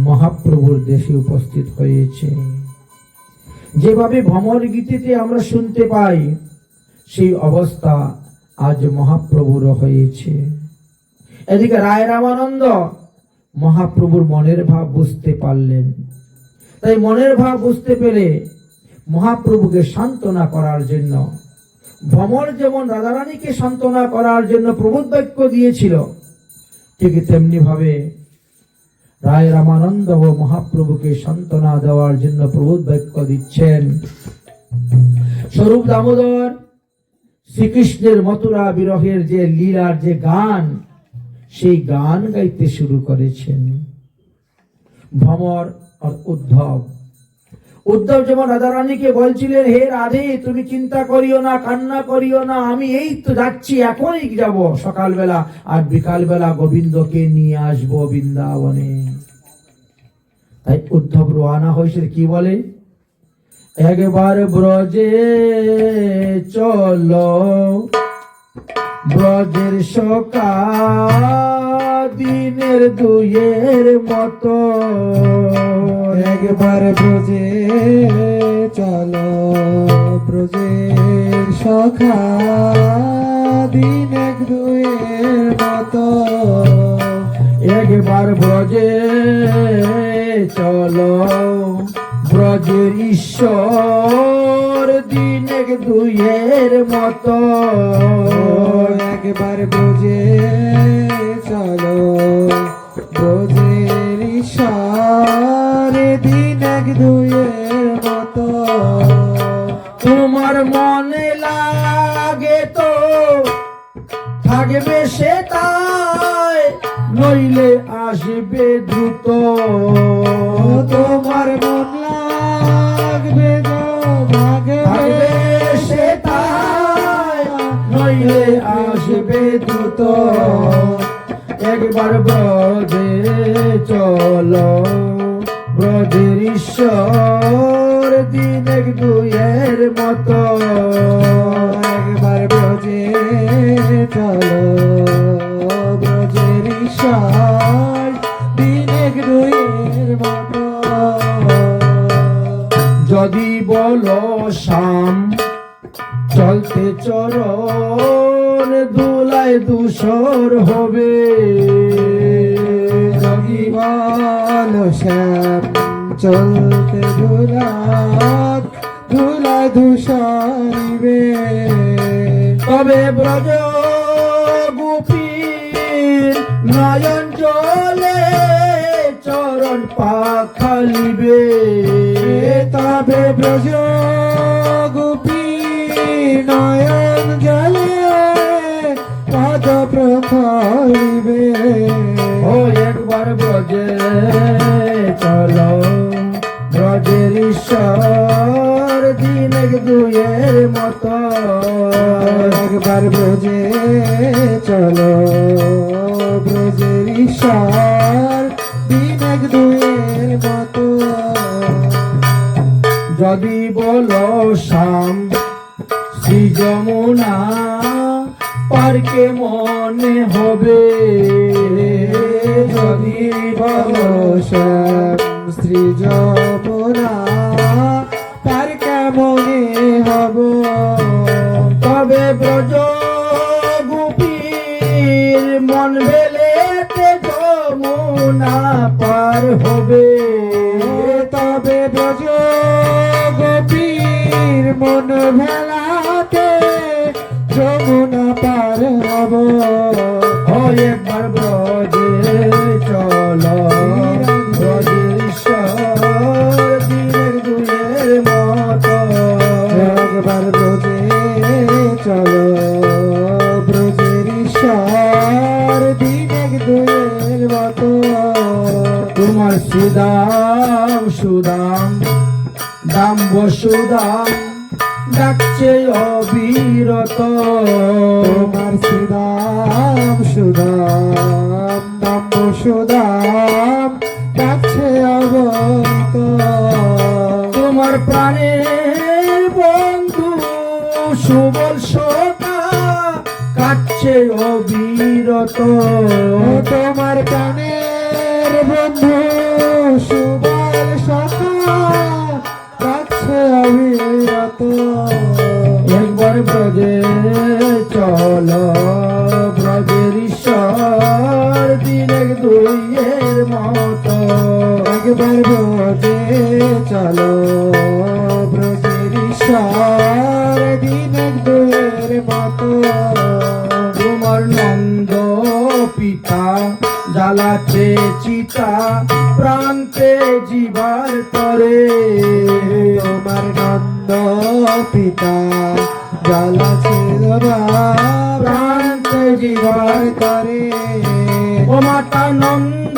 মহাপ্রভুর দেশে উপস্থিত হয়েছে। যেভাবে ভ্রমর গীতিতে আমরা শুনতে পাই, সেই অবস্থা আজ মহাপ্রভুর হয়েছে। এদিকে রায় রামানন্দ মহাপ্রভুর মনের ভাব বুঝতে পারলেন। তাই মনের ভাব বুঝতে পেরে মহাপ্রভুকে সান্ত্বনা করার জন্য, ভ্রমর যেমন রাধারানীকে সান্ত্বনা করার জন্য প্রবোধ বাক্য দিয়েছিল, ঠিক তেমনি ভাবে রায় রামানন্দ ও মহাপ্রভুকে সান্ত্বনা দেওয়ার জন্য প্রবোধ বাক্য দিচ্ছেন। স্বরূপ দামোদর শ্রীকৃষ্ণের মথুরা বিরহের যে লীলার যে গান, সেই গান গাইতে শুরু করেছেন। ভ্রমর আর উদ্ধব যেমন রাধারানীকে বলছিলেন, হে রাধে তুমি চিন্তা করিও না, কান্না করিও না, আমি এই তো যাচ্ছি, এখনই যাব সকালবেলা, আর বিকালবেলা গোবিন্দকে নিয়ে আসবো বৃন্দাবনে। তাই উদ্ধব রওনা হয়েছে, কি বলে, একবার ব্রজে চলো, ব্রজের সকা দিনের দুয়ের মতো। একবার ব্রজে চলো, ব্রজের সখা দিন এক দুয়ের মতো। একবার ব্রজে চলো, ব্রজের ঈশ্বর দিন এক দুয়ের মতো। একবার ব্রজে চলো, ব্রজের ঈশ্বর দিন এক দুয়ের মতো। তোমার মনে লাগে তো থাকবে সে তাই, নইলে আসবে দ্রুত। তোমার মন লাগবে তো থাকবে সে তাই, নইলে আসবে দ্রুত। একবার ব্রজে চলো, ব্রজের ঈশ্বর দিন এক দুয়ের মতো। একবার ব্রজে চলো, ব্রজের ঈশ্বর দিন এক দুয়ের মতো। যদি বলো শ্যাম চলতে চরণ দুলায় দুসর হবে। যদি বলো শ্যাম চলতে ধুলাত ধুলা ধূসরিবে। তবে ব্রজ নয়ন জলে চরণ পাখালিবে তবে ব্রজ গোপী নয়ন জলে পদ প্রফলিবে ও একবার ব্রজে চলো ব্রজের ঈশ্বর দিন দুয়ের মতো একবার ব্রজে চলো ব্রজের ঈশ্বর দিন এক দুয়ের মতো যদি বলো শ্যাম শ্রী যমুনা পার্কে মনে হবে যদি বলো শ্যাম শ্রী যমুনা তার কেমনে হব তবে ব্রজ গোপীর মন বেলেতে যমুনা পার হবে তবে ব্রজ গোপীর মন ভেলাতে যমুনা পার হব ও একবার ব্রজে চলো ব্রজের ঈশ্বর দিনের দুয়ের মতো একবার ব্রজে চলো ব্রজের ঈশ্বর দিন এক দুয়ের মতো তোমার সুদাম সুদাম দাম বসুদাম ডাকছে অবিরত তোমার সুদাম সুদাম দাম সুদাম ডাকছে অবন্ত তোমার প্রাণের বন্ধু সুবল সখা কাটছে অবিরত তোমার প্রাণের বন্ধু সুবল সখা ডাকছে অবিরত একবার ব্রজে চলো ব্রজের ঈশ্বর দিন দুইয়ের মতো একবার ব্রজে চলো ব্রজের ঈশ্বর দিন এক দুয়ের মতো তোমার নন্দ পিতা জ্বালাচ্ছে চিতা প্রান্তে জীবার তরে তোমার নন্দ পিতা জ্বালাছে প্রান্তে জীবন করে ও মাতা নন্দ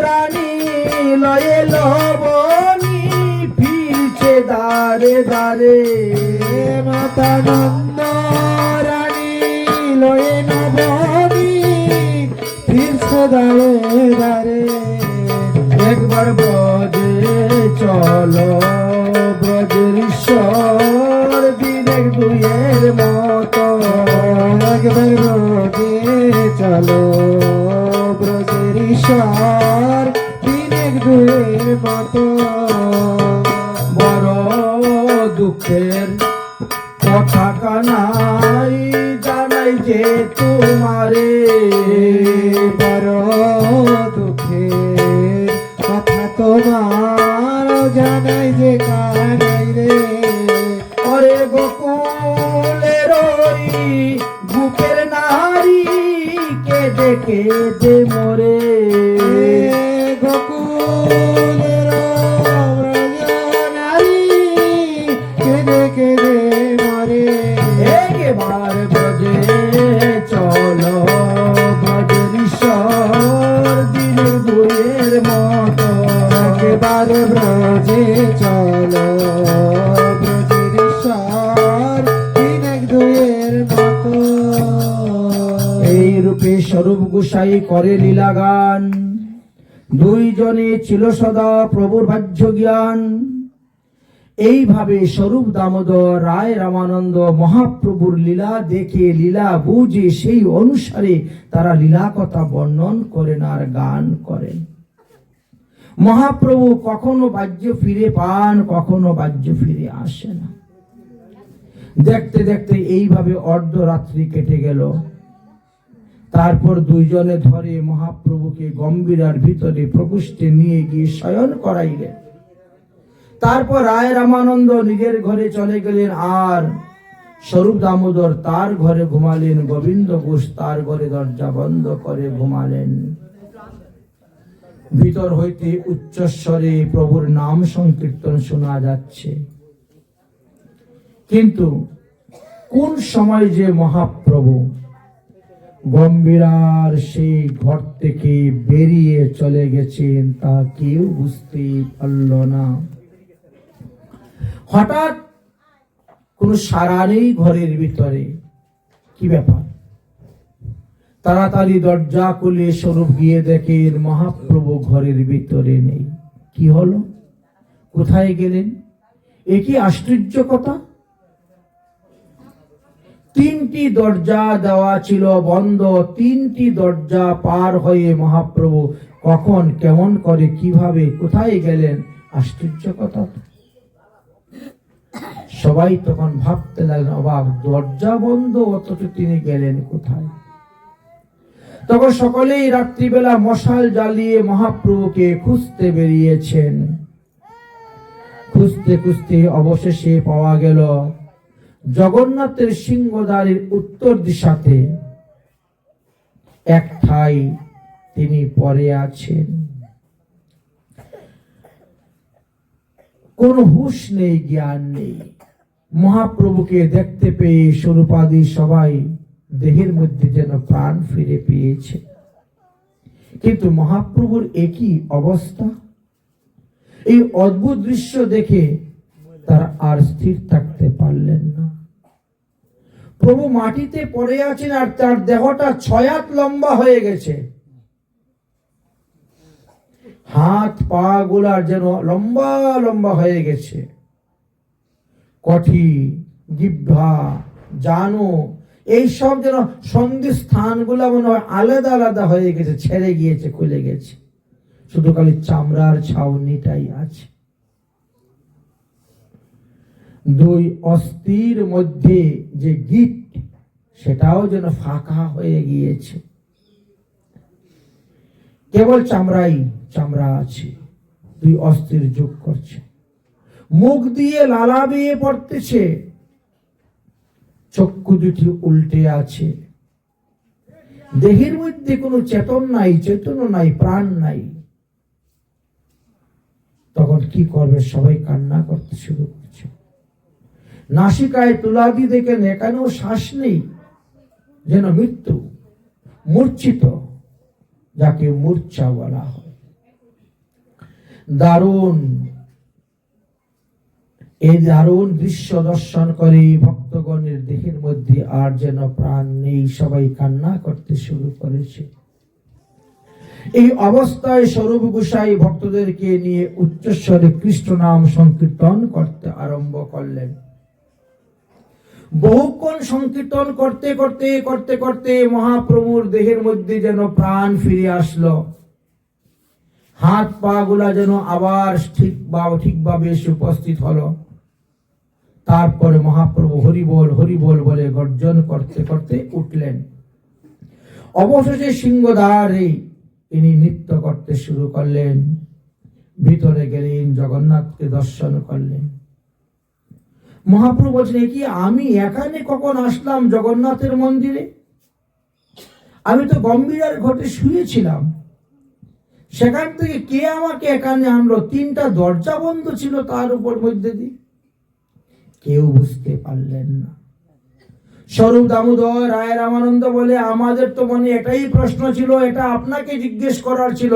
রানী লয়ে লবণী ফিরছে দারে দারে মাতা নন্দ রানী লয়ে নবনী ফিরছে দাঁড়ে দাঁড়ে একবার ব্রজে চলো ব্রজের ঈশ্বর দিন দুয়ের মতো একবার ব্রজে চলো ব্রজের ঈশ্বর দিন এক দুয়ের মতো বড় দুঃখের কথা কানাই জানাই যে তোমারে বড় দুঃখের কথা তোমার জানাই যে কানাই রে ওরে গোকুলের ওই বুকের নারী কেঁদে কেঁদে মরে গোকুলের নারী কেঁদে কেঁদে মরে একবার ব্রজে চলো ব্রজের ঈশ্বর দিনের দুয়ের মতো একবার ব্রজে চলো ব্রজের ঈশ্বর দিন এক দুয়ের মতো এই রূপে স্বরূপ গোসাই করে লীলা গান দুইজনে ছিল সদা প্রভুর বাহ্য জ্ঞান এইভাবে স্বরূপ দামোদর রায় রামানন্দ মহাপ্রভুর লীলা দেখে লীলা বুঝে সেই অনুসারে তারা লীলা কথা বর্ণন করেন আর গান করেন মহাপ্রভু কখনো বাহ্য ফিরে পান কখনো বাহ্য ফিরে আসে না দেখতে দেখতে এইভাবে অর্ধরাত্রি কেটে গেল তারপর দুইজনে ধরে মহাপ্রভুকে গম্ভীরার ভিতরে প্রকোষ্ঠে নিয়ে গিয়ে শয়ন করাইলেন তারপর রায় রামানন্দ নিজের ঘরে চলে গেলেন আর স্বরূপ দামোদর তার ঘরে ঘুমালেন, গোবিন্দ ঘোষ তার ঘরে দরজা বন্ধ করে ঘুমালেন। ভিতর হইতে উচ্চস্বরে প্রভুর নাম সংকীর্তন শোনা যাচ্ছে। কিন্তু কোন সময় যে মহাপ্রভু গম্ভীরার সেই ঘর থেকে বেরিয়ে চলে গেছেন তা কেউ বুঝতেই পারল না। হঠাৎ কোন সাড়া নেই ঘরের ভিতরে। কি ব্যাপার? তাড়াতাড়ি দরজা খুলে স্বরূপ গিয়ে দেখেন মহাপ্রভু ঘরের ভিতরে নেই। কি হলো? কোথায় গেলেন? এ কি আশ্চর্য কথা! তিনটি দরজা দেওয়া ছিল বন্ধ। তিনটি দরজা পার হয়ে মহাপ্রভু কখন, কেমন করে, কিভাবে, কোথায় গেলেন? আশ্চর্য কথা। সবাই তখন ভাবতে লাগলেন, অবাক, দরজা বন্ধ অথচ তিনি গেলেন কোথায়? তখন সকলেই রাত্রিবেলা মশাল জ্বালিয়ে মহাপ্রভুকে খুঁজতে বেরিয়েছেন। খুঁজতে খুঁজতে অবশেষে পাওয়া গেল জগন্নাথের সিংহদ্বারের উত্তর দিশাতে এক ঠাই তিনি পড়ে আছেন। কোন হুঁশ নেই, জ্ঞান নেই। মহাপ্রভুকে দেখতে পেয়ে স্বরূপাদি সবাই দেহের মধ্যে যেন প্রাণ ফিরে পেয়েছে। কিন্তু মহাপ্রভুর একই অবস্থা। এই অদ্ভুত দৃশ্য দেখে তারা আর স্থির থাকতে পারলেন না। প্রভু মাটিতে পড়ে আছেন আর তার দেহটা 6 হাত লম্বা হয়ে গেছে। হাত পা গুলা যেন লম্বা লম্বা হয়ে গেছে। কঠি, জিহ্বা, জানো এইসব যেন সন্ধি স্থানগুলা মনে হয় আলাদা আলাদা হয়ে গেছে, ছেড়ে গিয়েছে, খুলে গেছে। শুধু খালি চামড়ার ছাউনিটাই আছে। দুই অস্থির মধ্যে যে গিট, সেটাও যেন ফাঁকা হয়ে গিয়েছে। কেবল চামড়া আছে। দুই অস্থির যোগ করছে। মুখ দিয়ে লালা বেয়ে পড়তেছে। চক্ষু দুটি উল্টে আছে। দেহের মধ্যে কোনো চৈতন্য নাই, প্রাণ নাই। তখন কি করবে? সবাই কান্না করতে শুরু করছে। নাসিকায় তুলাদি দেখেন, এখানেও শ্বাস নেই, যেন মৃত্যু, মূর্ছিত, যাকে মূর্ছা বলা হয়। এই দারুণ দৃশ্য দর্শন করে ভক্তগণের দেহের মধ্যে আর যেন প্রাণ নেই। সবাই কান্না করতে শুরু করেছে। এই অবস্থায় স্বরূপ গোসাই ভক্তদেরকে নিয়ে উচ্চস্বরে কৃষ্ণ নাম সংকীর্তন করতে আরম্ভ করলেন। বহুক্ষণ সংকীর্তন করতে করতে করতে করতে মহাপ্রভুর দেহের মধ্যে যেন প্রাণ ফিরে আসলো। হাত পা গুলা যেন আবার ঠিকভাবে উপস্থিত হলো। তারপরে মহাপ্রভু হরিবোল হরিবোল বলে গর্জন করতে করতে উঠলেন। অবশেষে সিংহদ্বারে তিনি নৃত্য করতে শুরু করলেন। ভিতরে গেলেন, জগন্নাথকে দর্শন করলেন। মহাপ্রভু বলছেন, কি আমি এখানে কখন আসলাম জগন্নাথের মন্দিরে? আমি তো গম্ভীরার ঘটে শুয়েছিলাম। সেখান থেকে কে আমাকে এখানে আনলো? 3টা দরজা বন্ধ ছিল তার উপর মধ্যে দিয়ে। কেউ বুঝতে পারলেন না। স্বরূপ দামোদর রায় রামানন্দ বলে, আমাদের তো মনে এটাই প্রশ্ন ছিল, এটা আপনাকে জিজ্ঞেস করার ছিল,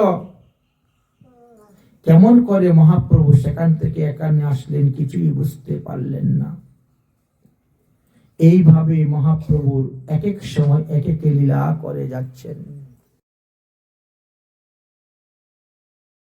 কেমন করে মহাপ্রভু সেখান থেকে এখানে আসলেন? কিছুই বুঝতে পারলেন না। এইভাবে মহাপ্রভুর এক এক সময় এক এক লীলা করে যাচ্ছেন।